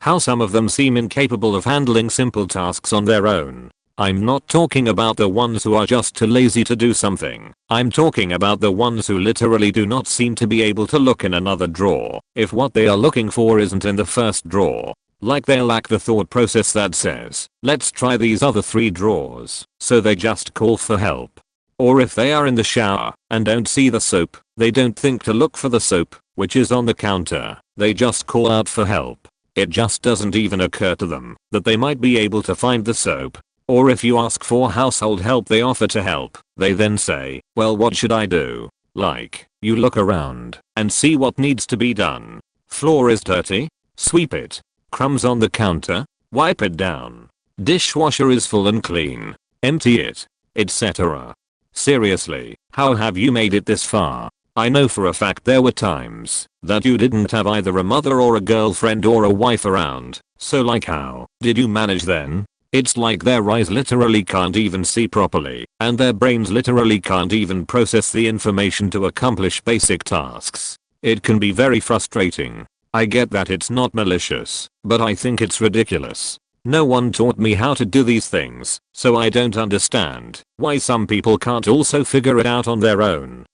How some of them seem incapable of handling simple tasks on their own. I'm not talking about the ones who are just too lazy to do something. I'm talking about the ones who literally do not seem to be able to look in another drawer if what they are looking for isn't in the first drawer. Like they lack the thought process that says, let's try these other 3 drawers, so they just call for help. Or if they are in the shower and don't see the soap, they don't think to look for the soap, which is on the counter. They just call out for help. It just doesn't even occur to them that they might be able to find the soap. Or if you ask for household help, they offer to help. They then say, well, what should I do? Like, you look around and see what needs to be done. Floor is dirty? Sweep it. Crumbs on the counter? Wipe it down. Dishwasher is full and clean. Empty it. Etc. Seriously, how have you made it this far? I know for a fact there were times that you didn't have either a mother or a girlfriend or a wife around, so like how did you manage then? It's like their eyes literally can't even see properly, and their brains literally can't even process the information to accomplish basic tasks. It can be very frustrating. I get that it's not malicious, but I think it's ridiculous. No one taught me how to do these things, so I don't understand why some people can't also figure it out on their own.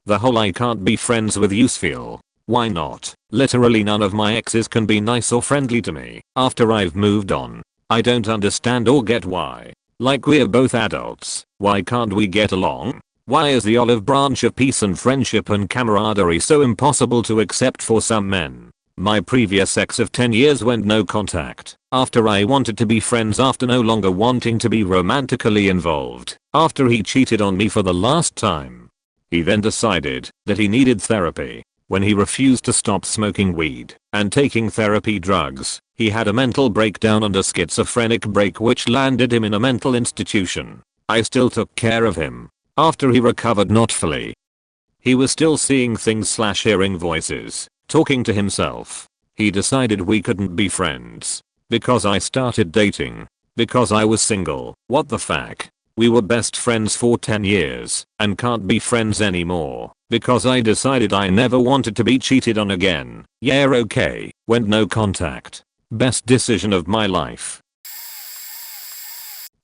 The whole I can't be friends with you feel. Why not? Literally none of my exes can be nice or friendly to me after I've moved on. I don't understand or get why. Like, we're both adults, why can't we get along? Why is the olive branch of peace and friendship and camaraderie so impossible to accept for some men? My previous ex of 10 years went no contact after I wanted to be friends, after no longer wanting to be romantically involved, after he cheated on me for the last time. He then decided that he needed therapy. When he refused to stop smoking weed and taking therapy drugs, he had a mental breakdown and a schizophrenic break, which landed him in a mental institution. I still took care of him after he recovered, not fully. He was still seeing things / hearing voices, talking to himself. He decided we couldn't be friends because I started dating, because I was single. What the fuck? We were best friends for 10 years and can't be friends anymore because I decided I never wanted to be cheated on again. Yeah, okay. Went no contact. Best decision of my life.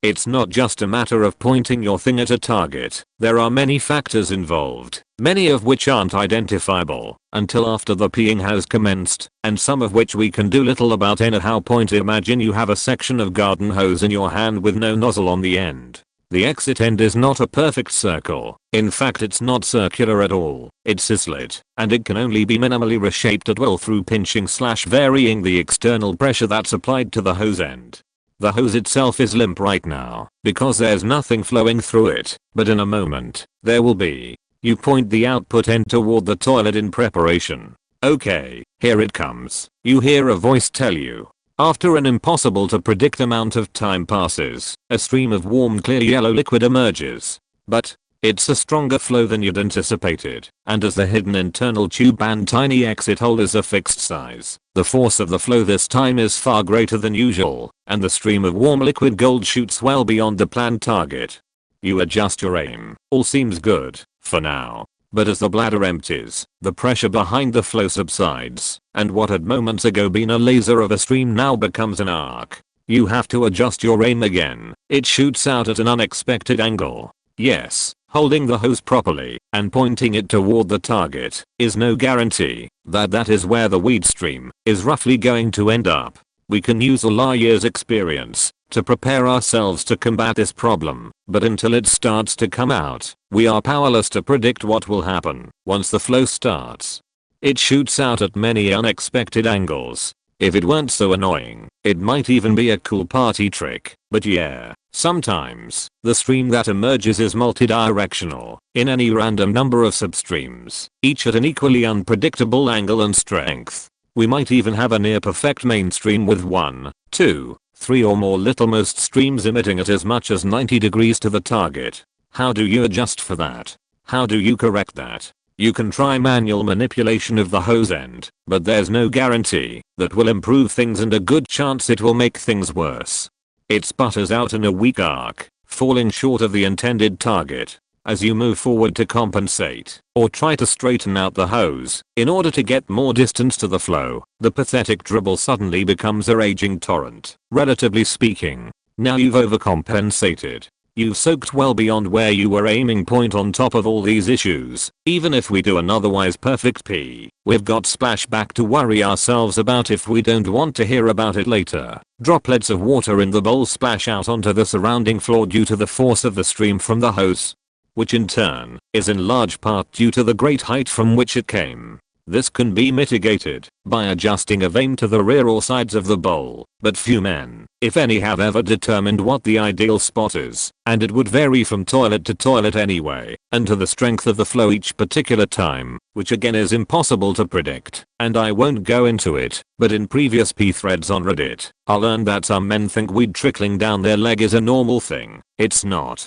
It's not just a matter of pointing your thing at a target. There are many factors involved, many of which aren't identifiable until after the peeing has commenced, and some of which we can do little about. Anyhow, point, imagine you have a section of garden hose in your hand with no nozzle on the end. The exit end is not a perfect circle. In fact, it's not circular at all. It's a slit, and it can only be minimally reshaped at will through pinching / varying the external pressure that's applied to the hose end. The hose itself is limp right now because there's nothing flowing through it, but in a moment, there will be. You point the output end toward the toilet in preparation. Okay, here it comes. You hear a voice tell you. After an impossible to predict amount of time passes, a stream of warm clear yellow liquid emerges. But it's a stronger flow than you'd anticipated, and as the hidden internal tube and tiny exit hole is a fixed size, the force of the flow this time is far greater than usual, and the stream of warm liquid gold shoots well beyond the planned target. You adjust your aim. All seems good, for now. But as the bladder empties, the pressure behind the flow subsides, and what had moments ago been a laser of a stream now becomes an arc. You have to adjust your aim again. It shoots out at an unexpected angle. Yes, holding the hose properly and pointing it toward the target is no guarantee that that is where the weed stream is roughly going to end up. We can use all our years' experience to prepare ourselves to combat this problem, but until it starts to come out, we are powerless to predict what will happen once the flow starts. It shoots out at many unexpected angles. If it weren't so annoying, it might even be a cool party trick, but yeah, sometimes the stream that emerges is multidirectional, in any random number of substreams, each at an equally unpredictable angle and strength. We might even have a near perfect mainstream with 1, 2, 3 or more littlemost streams emitting at as much as 90 degrees to the target. How do you adjust for that? How do you correct that? You can try manual manipulation of the hose end, but there's no guarantee that will improve things and a good chance it will make things worse. It sputters out in a weak arc, falling short of the intended target. As you move forward to compensate or try to straighten out the hose in order to get more distance to the flow, the pathetic dribble suddenly becomes a raging torrent, relatively speaking. Now you've overcompensated. You've soaked well beyond where you were aiming point on top of all these issues. Even if we do an otherwise perfect pee, we've got splashback to worry ourselves about if we don't want to hear about it later. Droplets of water in the bowl splash out onto the surrounding floor due to the force of the stream from the hose, which in turn is in large part due to the great height from which it came. This can be mitigated by adjusting a aim to the rear or sides of the bowl, but few men, if any, have ever determined what the ideal spot is, and it would vary from toilet to toilet anyway, and to the strength of the flow each particular time, which again is impossible to predict, and I won't go into it, but in previous p-threads on Reddit, I learned that some men think weed trickling down their leg is a normal thing. It's not.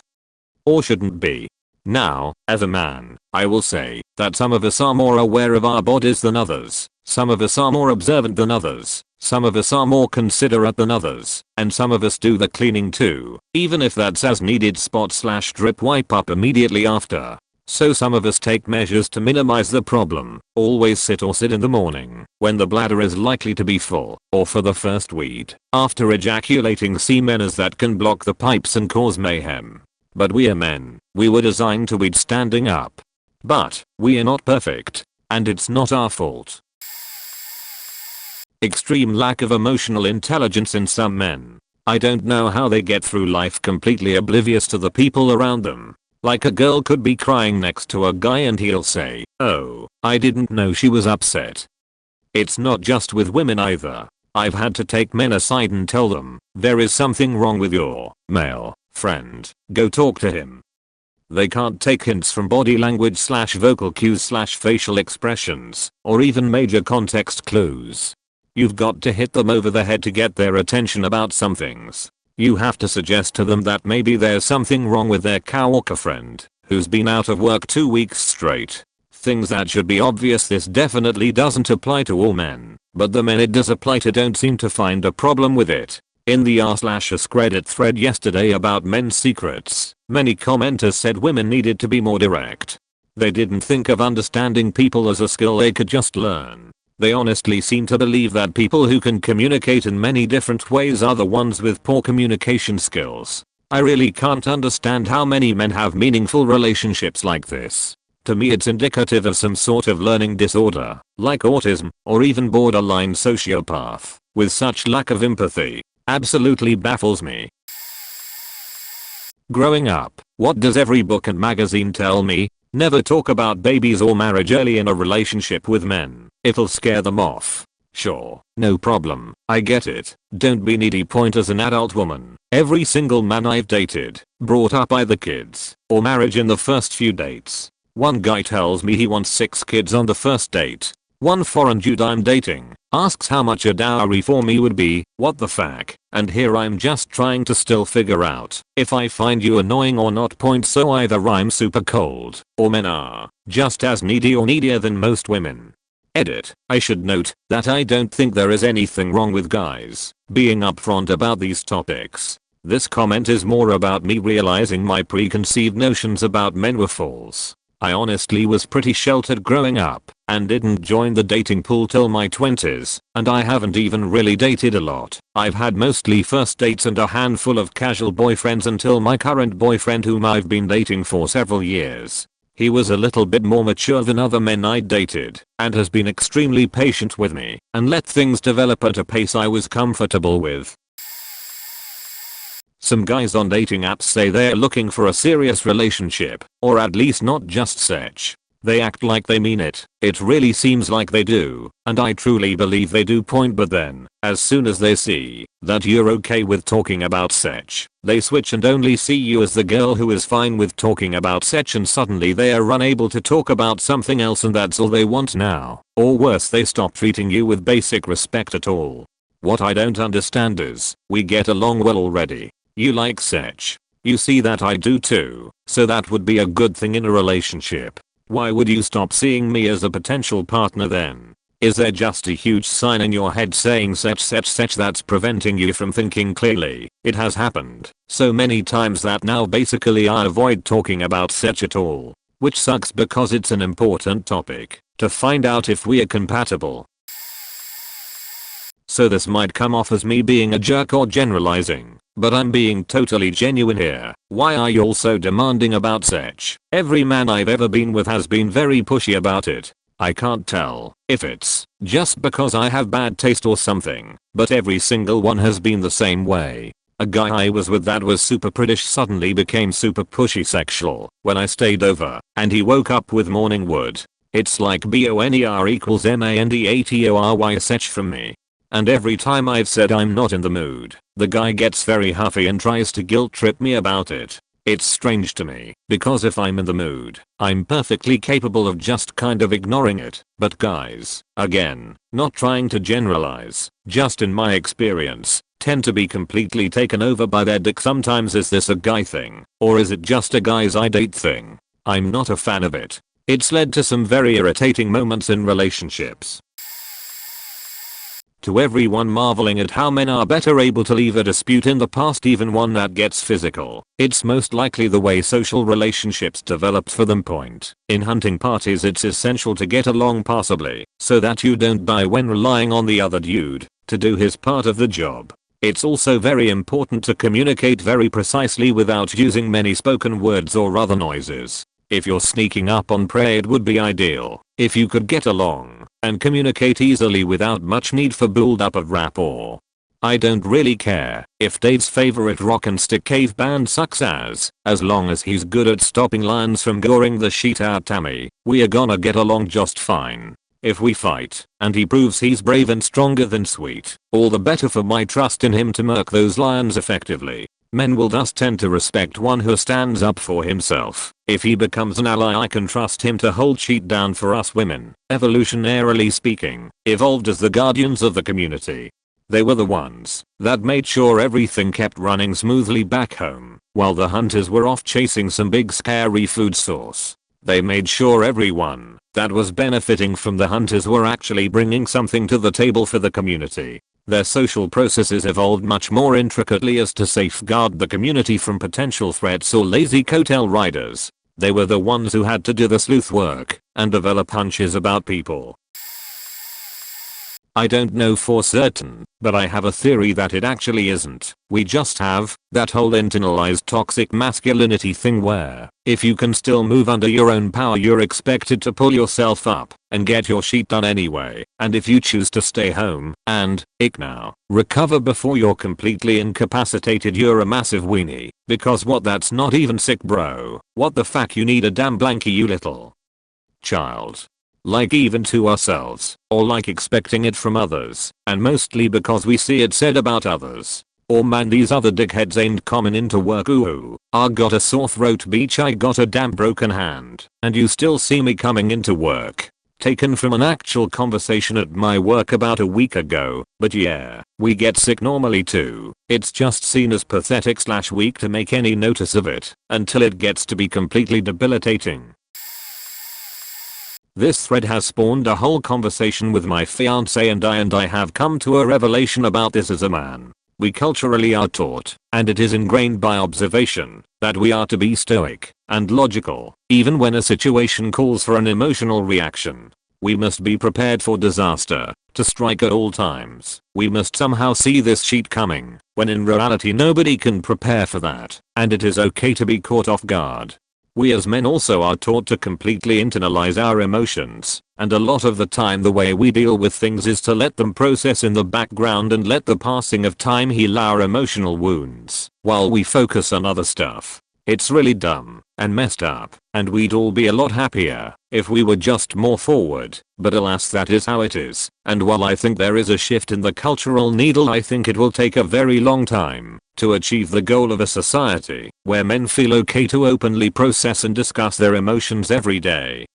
Or shouldn't be. Now, as a man, I will say that some of us are more aware of our bodies than others, some of us are more observant than others, some of us are more considerate than others, and some of us do the cleaning too, even if that's as needed spot/drip wipe up immediately after. So some of us take measures to minimize the problem, always sit in the morning when the bladder is likely to be full, or for the first weed, after ejaculating semen as that can block the pipes and cause mayhem. But we are men, we were designed to weed standing up. But, we are not perfect, and it's not our fault. Extreme lack of emotional intelligence in some men. I don't know how they get through life completely oblivious to the people around them. Like a girl could be crying next to a guy and he'll say, "Oh, I didn't know she was upset." It's not just with women either. I've had to take men aside and tell them, there is something wrong with your male friend, go talk to him. They can't take hints from body language/vocal cues/facial expressions, or even major context clues. You've got to hit them over the head to get their attention about some things. You have to suggest to them that maybe there's something wrong with their coworker friend, who's been out of work 2 weeks straight. Things that should be obvious. This definitely doesn't apply to all men, but the men it does apply to don't seem to find a problem with it. In the r/us Reddit thread yesterday about men's secrets, many commenters said women needed to be more direct. They didn't think of understanding people as a skill they could just learn. They honestly seem to believe that people who can communicate in many different ways are the ones with poor communication skills. I really can't understand how many men have meaningful relationships like this. To me it's indicative of some sort of learning disorder, like autism, or even borderline sociopath, with such lack of empathy. Absolutely baffles me. Growing up, what does every book and magazine tell me? Never talk about babies or marriage early in a relationship with men. It'll scare them off. Sure, no problem, I get it. Don't be needy. Point as an adult woman. Every single man I've dated, brought up by the kids, or marriage in the first few dates. One guy tells me he wants 6 kids on the first date. One foreign dude I'm dating asks how much a dowry for me would be. What the fuck? And here I'm just trying to still figure out if I find you annoying or not. Point so either I'm super cold, or men are just as needy or needier than most women. Edit. I should note that I don't think there is anything wrong with guys being upfront about these topics. This comment is more about me realizing my preconceived notions about men were false. I honestly was pretty sheltered growing up and didn't join the dating pool till my 20s, and I haven't even really dated a lot. I've had mostly first dates and a handful of casual boyfriends until my current boyfriend, whom I've been dating for several years. He was a little bit more mature than other men I'd dated and has been extremely patient with me and let things develop at a pace I was comfortable with. Some guys on dating apps say they're looking for a serious relationship, or at least not just sex. They act like they mean it. It really seems like they do, and I truly believe they do. But then, as soon as they see that you're okay with talking about sex, they switch and only see you as the girl who is fine with talking about sex, and suddenly they are unable to talk about something else, and that's all they want now. Or worse, they stop treating you with basic respect at all. What I don't understand is, we get along well already. You like sex. You see that I do too, so that would be a good thing in a relationship. Why would you stop seeing me as a potential partner then? Is there just a huge sign in your head saying sex that's preventing you from thinking clearly? It has happened so many times that now basically I avoid talking about sex at all. Which sucks because it's an important topic to find out if we are compatible. So this might come off as me being a jerk or generalizing, but I'm being totally genuine here. Why are you all so demanding about sex? Every man I've ever been with has been very pushy about it. I can't tell if it's just because I have bad taste or something, but every single one has been the same way. A guy I was with that was super prudish suddenly became super pushy sexual when I stayed over, and he woke up with morning wood. It's like BONER equals MANDATORY sex from me. And every time I've said I'm not in the mood, the guy gets very huffy and tries to guilt trip me about it. It's strange to me, because if I'm in the mood, I'm perfectly capable of just kind of ignoring it. But guys, again, not trying to generalize, just in my experience, tend to be completely taken over by their dick. Sometimes is this a guy thing, or is it just a guys I date thing? I'm not a fan of it. It's led to some very irritating moments in relationships. To everyone marveling at how men are better able to leave a dispute in the past, even one that gets physical, it's most likely the way social relationships developed for them. In hunting parties it's essential to get along passably, so that you don't die when relying on the other dude to do his part of the job. It's also very important to communicate very precisely without using many spoken words or other noises. If you're sneaking up on prey, it would be ideal if you could get along and communicate easily without much need for build up of rapport. I don't really care if Dave's favorite rock and stick cave band sucks as long as he's good at stopping lions from goring the shit out Tammy, we are gonna get along just fine. If we fight and he proves he's brave and stronger than sweet, all the better for my trust in him to murk those lions effectively. Men will thus tend to respect one who stands up for himself. If he becomes an ally, I can trust him to hold shit down for us women. Evolutionarily speaking, evolved as the guardians of the community. They were the ones that made sure everything kept running smoothly back home, while the hunters were off chasing some big scary food source. They made sure everyone that was benefiting from the hunters were actually bringing something to the table for the community. Their social processes evolved much more intricately as to safeguard the community from potential threats or lazy coattail riders. They were the ones who had to do the sleuth work and develop hunches about people. I don't know for certain, but I have a theory that it actually isn't. We just have that whole internalized toxic masculinity thing where if you can still move under your own power, you're expected to pull yourself up and get your shit done anyway. And if you choose to stay home and recover before you're completely incapacitated, you're a massive weenie. Because what, that's not even sick, bro. What the fuck, you need a damn blankie, you little child. Like, even to ourselves, or like expecting it from others, and mostly because we see it said about others. Or man, these other dickheads ain't coming into work. Ooh, I got a sore throat, beach, I got a damn broken hand, and you still see me coming into work. Taken from an actual conversation at my work about a week ago, but yeah, we get sick normally too. It's just seen as pathetic / weak to make any notice of it, until it gets to be completely debilitating. This thread has spawned a whole conversation with my fiance and I have come to a revelation about this as a man. We culturally are taught, and it is ingrained by observation, that we are to be stoic and logical, even when a situation calls for an emotional reaction. We must be prepared for disaster, to strike at all times. We must somehow see this sheet coming, when in reality nobody can prepare for that, and it is okay to be caught off guard. We as men also are taught to completely internalize our emotions, and a lot of the time the way we deal with things is to let them process in the background and let the passing of time heal our emotional wounds, while we focus on other stuff. It's really dumb and messed up, and we'd all be a lot happier if we were just more forward, but alas that is how it is, and while I think there is a shift in the cultural needle, I think it will take a very long time to achieve the goal of a society where men feel okay to openly process and discuss their emotions every day.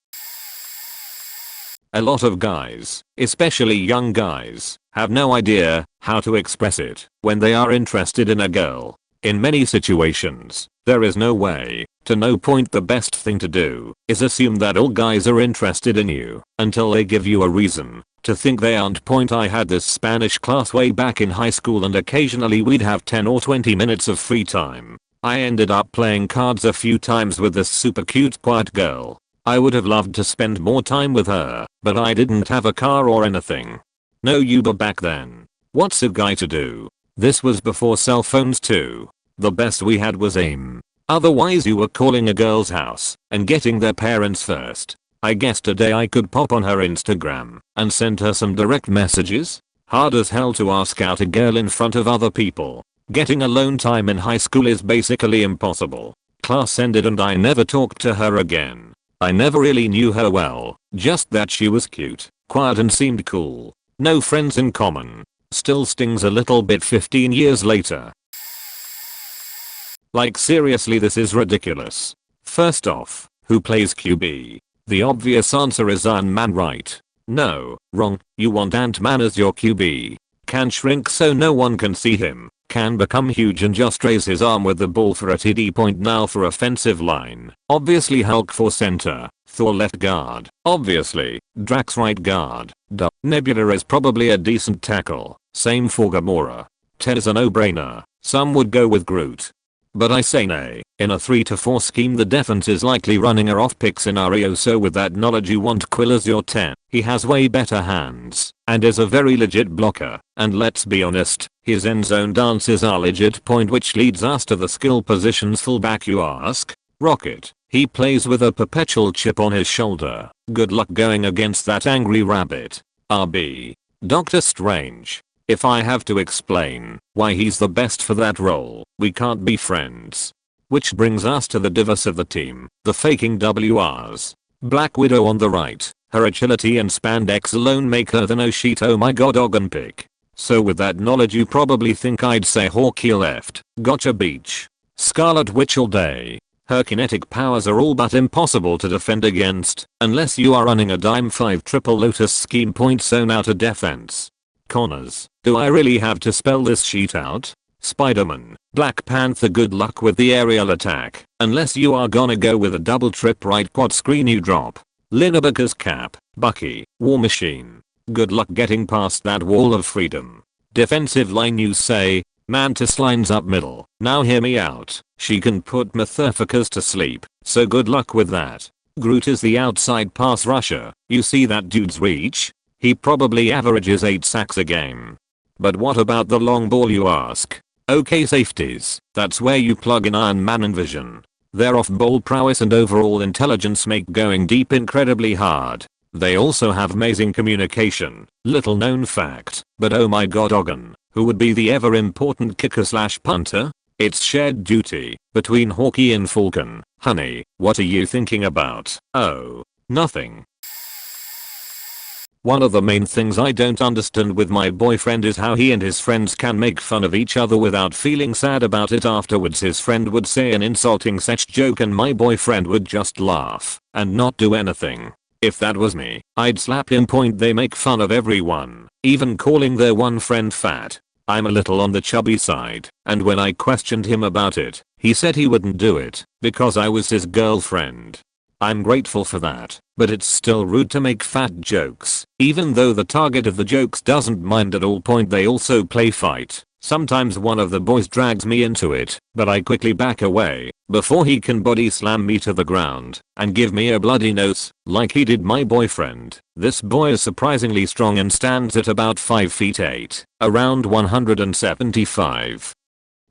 A lot of guys, especially young guys, have no idea how to express it when they are interested in a girl. In many situations, there is no way to know. The best thing to do is assume that all guys are interested in you until they give you a reason to think they aren't. I had this Spanish class way back in high school, and occasionally we'd have 10 or 20 minutes of free time. I ended up playing cards a few times with this super cute quiet girl. I would have loved to spend more time with her, but I didn't have a car or anything. No Uber back then. What's a guy to do? This was before cell phones too. The best we had was AIM. Otherwise you were calling a girl's house and getting their parents first. I guess today I could pop on her Instagram and send her some direct messages. Hard as hell to ask out a girl in front of other people. Getting alone time in high school is basically impossible. Class ended and I never talked to her again. I never really knew her well, just that she was cute, quiet and seemed cool. No friends in common. Still stings a little bit 15 years later. Like seriously, this is ridiculous. First off, who plays QB? The obvious answer is Iron Man, right? No, wrong. You want Ant-Man as your QB. Can shrink so no one can see him. Can become huge and just raise his arm with the ball for a TD point. Now for offensive line. Obviously Hulk for center. Thor left guard. Obviously. Drax right guard. Duh. Nebula is probably a decent tackle. Same for Gamora. Ted is a no-brainer. Some would go with Groot. But I say nay. In a 3-4 scheme the defense is likely running a off-pick scenario, so with that knowledge you want Quill as your 10. He has way better hands and is a very legit blocker, and let's be honest, his end zone dances are legit. Which leads us to the skill positions. Fullback you ask? Rocket. He plays with a perpetual chip on his shoulder. Good luck going against that angry rabbit. RB. Doctor Strange. If I have to explain why he's the best for that role, we can't be friends. Which brings us to the divas of the team, the faking WRs. Black Widow on the right, her agility and spandex alone make her the no sheet oh my god organ pick. So with that knowledge you probably think I'd say Hawkeye left, gotcha beach. Scarlet Witch all day. Her kinetic powers are all but impossible to defend against, unless you are running a dime 5 triple lotus scheme. So now to defense. Connors. Do I really have to spell this sheet out? Spider-Man, Black Panther. Good luck with the aerial attack, unless you are gonna go with a double trip right quad screen you drop. Linebaker's Cap, Bucky, War Machine. Good luck getting past that wall of freedom. Defensive line you say, Mantis lines up middle. Now hear me out, she can put Motherfuckers to sleep, so good luck with that. Groot is the outside pass rusher. You see that dude's reach? He probably averages 8 sacks a game. But what about the long ball you ask? Okay, safeties. That's where you plug in Iron Man and Vision. Their off-ball prowess and overall intelligence make going deep incredibly hard. They also have amazing communication. Little known fact, but oh my god Ogun, who would be the ever important kicker/punter? It's shared duty between Hawkeye and Falcon. Honey, what are you thinking about? Oh, nothing. One of the main things I don't understand with my boyfriend is how he and his friends can make fun of each other without feeling sad about it afterwards. His friend would say an insulting sex joke and my boyfriend would just laugh and not do anything. If that was me, I'd slap him. They make fun of everyone, even calling their one friend fat. I'm a little on the chubby side, and when I questioned him about it, he said he wouldn't do it because I was his girlfriend. I'm grateful for that, but it's still rude to make fat jokes, even though the target of the jokes doesn't mind at all. They also play fight, Sometimes one of the boys drags me into it, but I quickly back away before he can body slam me to the ground and give me a bloody nose like he did my boyfriend. This boy is surprisingly strong and stands at about 5 feet 8, around 175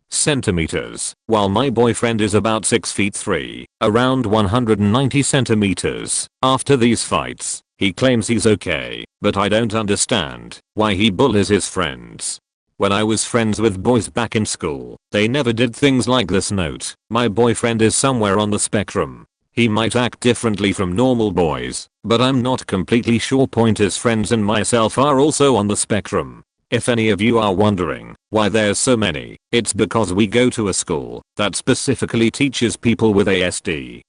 centimeters, while my boyfriend is about 6 feet 3, around 190 centimeters. After these fights, he claims he's okay, but I don't understand why he bullies his friends. When I was friends with boys back in school, they never did things like this. Note, my boyfriend is somewhere on the spectrum. He might act differently from normal boys, but I'm not completely sure. His friends and myself are also on the spectrum. If any of you are wondering why there's so many, it's because we go to a school that specifically teaches people with ASD.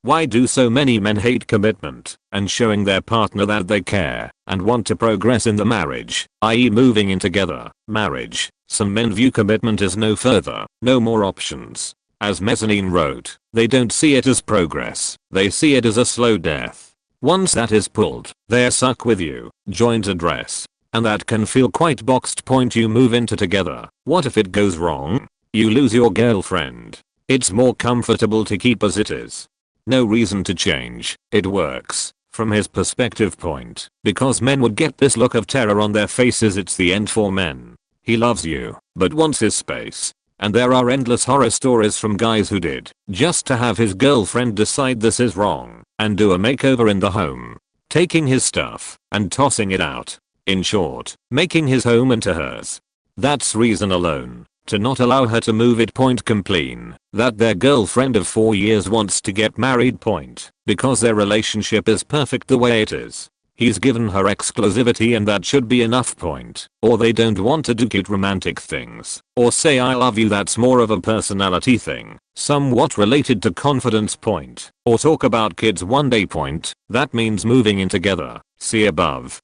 Why do so many men hate commitment and showing their partner that they care and want to progress in the marriage, i.e. moving in together? Marriage. Some men view commitment as no further, no more options. As Mezzanine wrote, they don't see it as progress, they see it as a slow death. Once that is pulled, they're stuck with you, joint address. And that can feel quite boxed. You move into together. What if it goes wrong? You lose your girlfriend. It's more comfortable to keep as it is. No reason to change. It works. From his perspective point, because men would get this look of terror on their faces. It's the end for men. He loves you, but wants his space. And there are endless horror stories from guys who did just to have his girlfriend decide this is wrong and do a makeover in the home, taking his stuff and tossing it out. In short, making his home into hers. That's reason alone to not allow her to move it. Complain that their girlfriend of 4 years wants to get married. Because their relationship is perfect the way it is. He's given her exclusivity and that should be enough. Or they don't want to do cute romantic things or say I love you. That's more of a personality thing, somewhat related to confidence. Or talk about kids one day. That means moving in together. See above.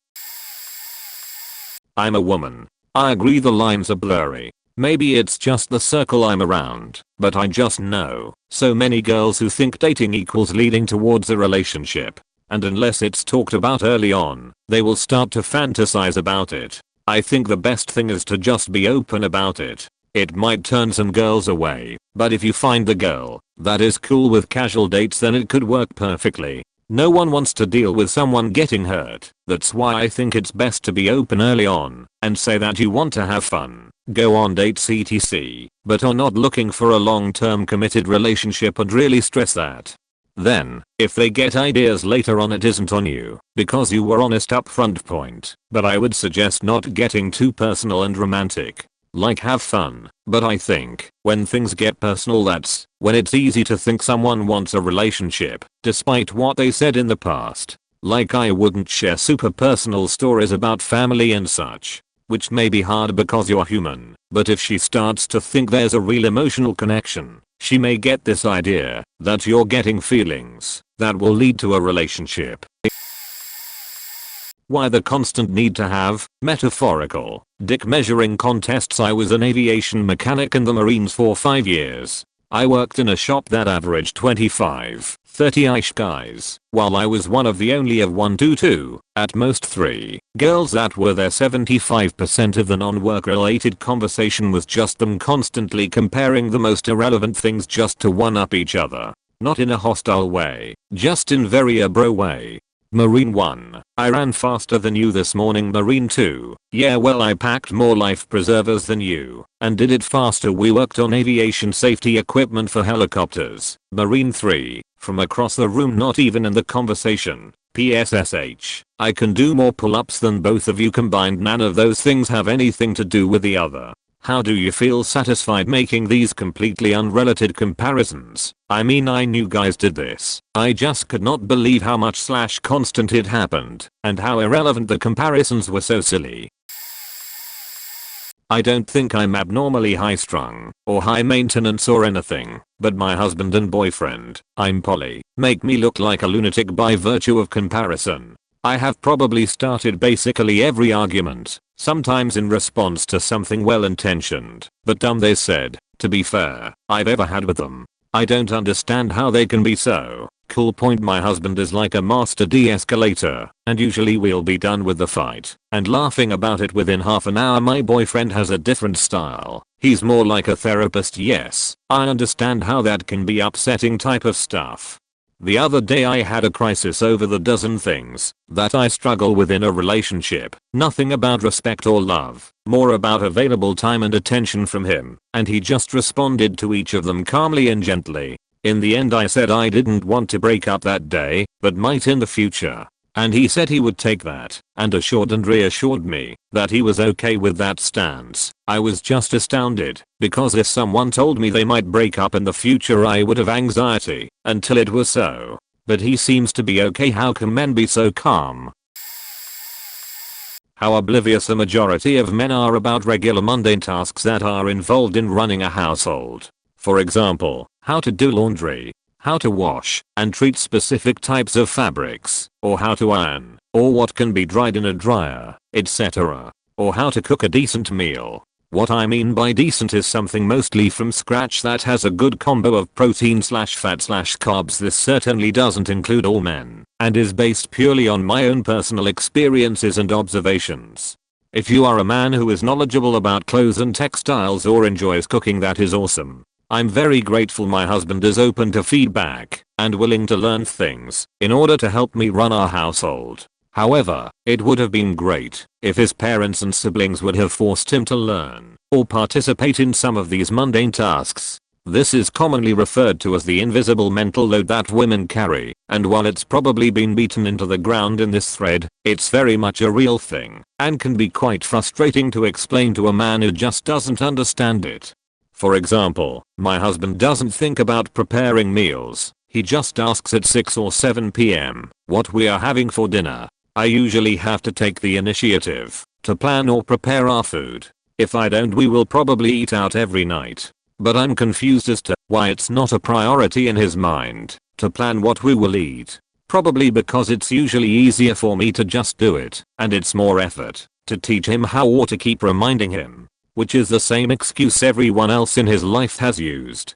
I'm a woman. I agree the lines are blurry. Maybe it's just the circle I'm around, but I just know so many girls who think dating equals leading towards a relationship. And unless it's talked about early on, they will start to fantasize about it. I think the best thing is to just be open about it. It might turn some girls away, but if you find the girl that is cool with casual dates, then it could work perfectly. No one wants to deal with someone getting hurt. That's why I think it's best to be open early on and say that you want to have fun, go on dates etc. but are not looking for a long-term committed relationship and really stress that. Then, if they get ideas later on, it isn't on you because you were honest upfront. But I would suggest not getting too personal and romantic. Like have fun, but I think when things get personal, that's when it's easy to think someone wants a relationship despite what they said in the past. Like I wouldn't share super personal stories about family and such, which may be hard because you're human, but if she starts to think there's a real emotional connection, she may get this idea that you're getting feelings that will lead to a relationship. Why the constant need to have metaphorical dick measuring contests? I was an aviation mechanic in the Marines for 5 years. I worked in a shop that averaged 25, 30-ish guys, while I was one of the only of 1 to 2, at most 3, girls that were there. 75% of the non-work related conversation was just them constantly comparing the most irrelevant things just to one-up each other. Not in a hostile way, just in very a bro way. Marine 1, I ran faster than you this morning. Marine 2, yeah well I packed more life preservers than you and did it faster. We worked on aviation safety equipment for helicopters. Marine 3, from across the room, not even in the conversation. PSSH, I can do more pull-ups than both of you combined. None of those things have anything to do with the other. How do you feel satisfied making these completely unrelated comparisons? I mean, I knew guys did this. I just could not believe how much / constant it happened and how irrelevant the comparisons were. So silly. I don't think I'm abnormally high strung or high maintenance or anything, but my husband and boyfriend, I'm poly, make me look like a lunatic by virtue of comparison. I have probably started basically every argument, sometimes in response to something well-intentioned but dumb they said, to be fair, I've ever had with them. I don't understand how they can be so Cool point, my husband is like a master de-escalator, and usually we'll be done with the fight and laughing about it within half an hour. My boyfriend has a different style. He's more like a therapist. Yes, I understand how that can be upsetting type of stuff. The other day I had a crisis over the dozen things that I struggle with in a relationship. Nothing about respect or love, more about available time and attention from him, and he just responded to each of them calmly and gently. In the end I said I didn't want to break up that day, but might in the future. And he said he would take that, and assured and reassured me that he was okay with that stance. I was just astounded, because if someone told me they might break up in the future I would have anxiety, until it was so. But he seems to be okay. How can men be so calm? How oblivious a majority of men are about regular mundane tasks that are involved in running a household. For example, how to do laundry, how to wash and treat specific types of fabrics, or how to iron, or what can be dried in a dryer, etc. Or how to cook a decent meal. What I mean by decent is something mostly from scratch that has a good combo of protein/fat/carbs. This certainly doesn't include all men, and is based purely on my own personal experiences and observations. If you are a man who is knowledgeable about clothes and textiles or enjoys cooking, that is awesome. I'm very grateful my husband is open to feedback and willing to learn things in order to help me run our household. However, it would have been great if his parents and siblings would have forced him to learn or participate in some of these mundane tasks. This is commonly referred to as the invisible mental load that women carry, and while it's probably been beaten into the ground in this thread, it's very much a real thing and can be quite frustrating to explain to a man who just doesn't understand it. For example, my husband doesn't think about preparing meals. He just asks at 6 or 7 p.m. what we are having for dinner. I usually have to take the initiative to plan or prepare our food. If I don't, we will probably eat out every night. But I'm confused as to why it's not a priority in his mind to plan what we will eat. Probably because it's usually easier for me to just do it, and it's more effort to teach him how or to keep reminding him. Which is the same excuse everyone else in his life has used.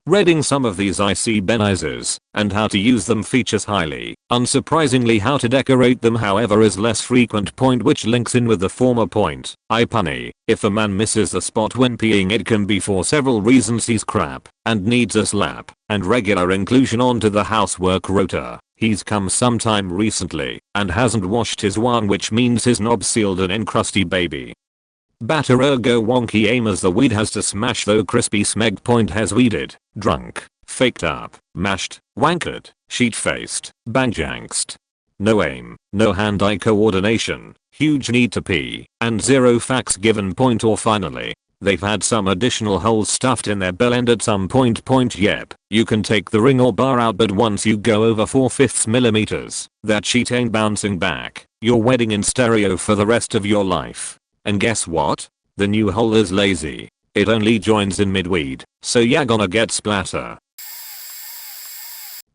Reading some of these IC Benizers and how to use them features highly. Unsurprisingly, how to decorate them however is less frequent point, which links in with the former point. I punny. If a man misses the spot when peeing, it can be for several reasons. He's crap and needs a slap and regular inclusion onto the housework rota. He's come sometime recently and hasn't washed his wand, which means his knob sealed an encrusty baby. Batter ergo wonky aim as the weed has to smash though crispy smeg point has weeded, drunk, faked up, mashed, wankered, sheet-faced, banjanxed. No aim, no hand-eye coordination, huge need to pee, and zero facts given point. Or finally, they've had some additional holes stuffed in their bell end at some point. Yep, you can take the ring or bar out, but once you go over 4/5 millimeters, that sheet ain't bouncing back. You're wedding in stereo for the rest of your life. And guess what? The new hole is lazy. It only joins in mid-weed, so ya gonna get splatter.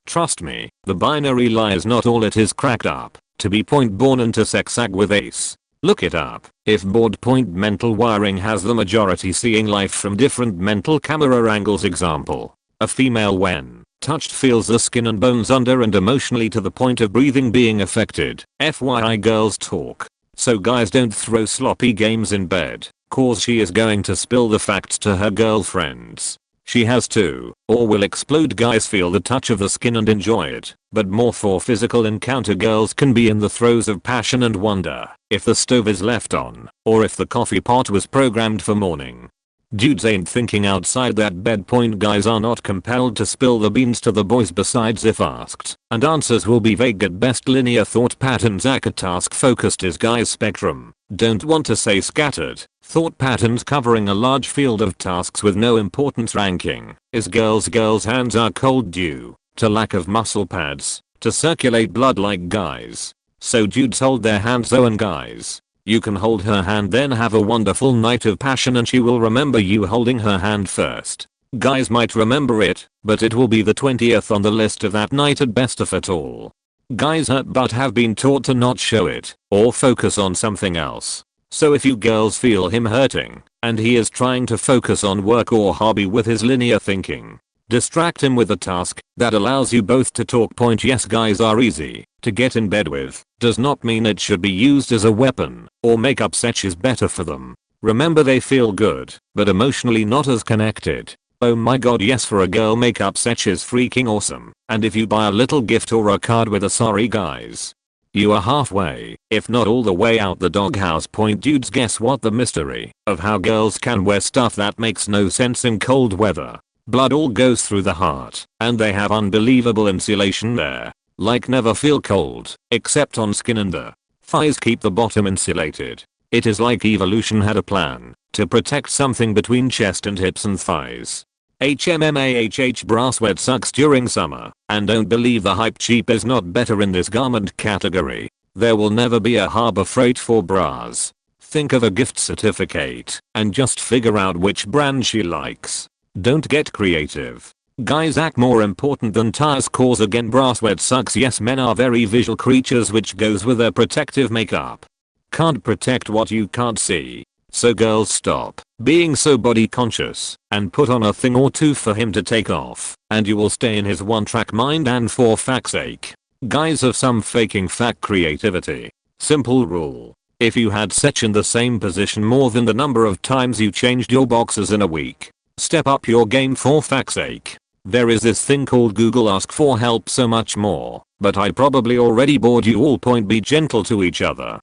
Trust me, the binary lie is not all it is cracked up to be point born into sex ag with ace. Look it up. If bored point mental wiring has the majority seeing life from different mental camera angles. Example, a female when touched feels the skin and bones under and emotionally to the point of breathing being affected. FYI, girls talk. So guys don't throw sloppy games in bed, cause she is going to spill the facts to her girlfriends. She has to, or will explode. Guys feel the touch of the skin and enjoy it, but more for physical encounter. Girls can be in the throes of passion and wonder if the stove is left on, or if the coffee pot was programmed for morning. Dudes ain't thinking outside that bed point. Guys are not compelled to spill the beans to the boys, besides if asked, and answers will be vague at best. Linear thought patterns act task focused is guys spectrum. Don't want to say scattered. Thought patterns covering a large field of tasks with no importance ranking is girls. Girls' hands are cold due to lack of muscle pads to circulate blood like guys. So dudes hold their hands though, and guys, you can hold her hand then have a wonderful night of passion and she will remember you holding her hand first. Guys might remember it, but it will be the 20th on the list of that night at best if at all. Guys hurt but have been taught to not show it or focus on something else. So if you girls feel him hurting and he is trying to focus on work or hobby with his linear thinking, Distract him with a task that allows you both to talk. Yes, guys are easy to get in bed with does not mean it should be used as a weapon or make up sex is better for them. Remember, they feel good but emotionally not as connected. Oh my god, yes, for a girl makeup sesh is freaking awesome, and if you buy a little gift or a card with a sorry guys, you are halfway, if not all the way out the doghouse. Dudes, guess what? The mystery of how girls can wear stuff that makes no sense in cold weather. Blood all goes through the heart, and they have unbelievable insulation there. Like never feel cold, except on skin and the thighs, keep the bottom insulated. It is like evolution had a plan to protect something between chest and hips and thighs. HMMAHH, bra sweat sucks during summer, and don't believe the hype. Cheap is not better in this garment category. There will never be a Harbor Freight for bras. Think of a gift certificate and just figure out which brand she likes. Don't get creative. Guys act more important than tires. Cause again, bra sweat sucks. Yes, men are very visual creatures, which goes with their protective makeup. Can't protect what you can't see. So girls, stop being so body conscious and put on a thing or two for him to take off, and you will stay in his one track mind. And for fact's sake, guys, have some faking fact creativity. Simple rule: if you had sex in the same position more than the number of times you changed your boxers in a week, step up your game. For fact's sake, there is this thing called Google Ask for Help. So much more, but I probably already bored you all. Be gentle to each other.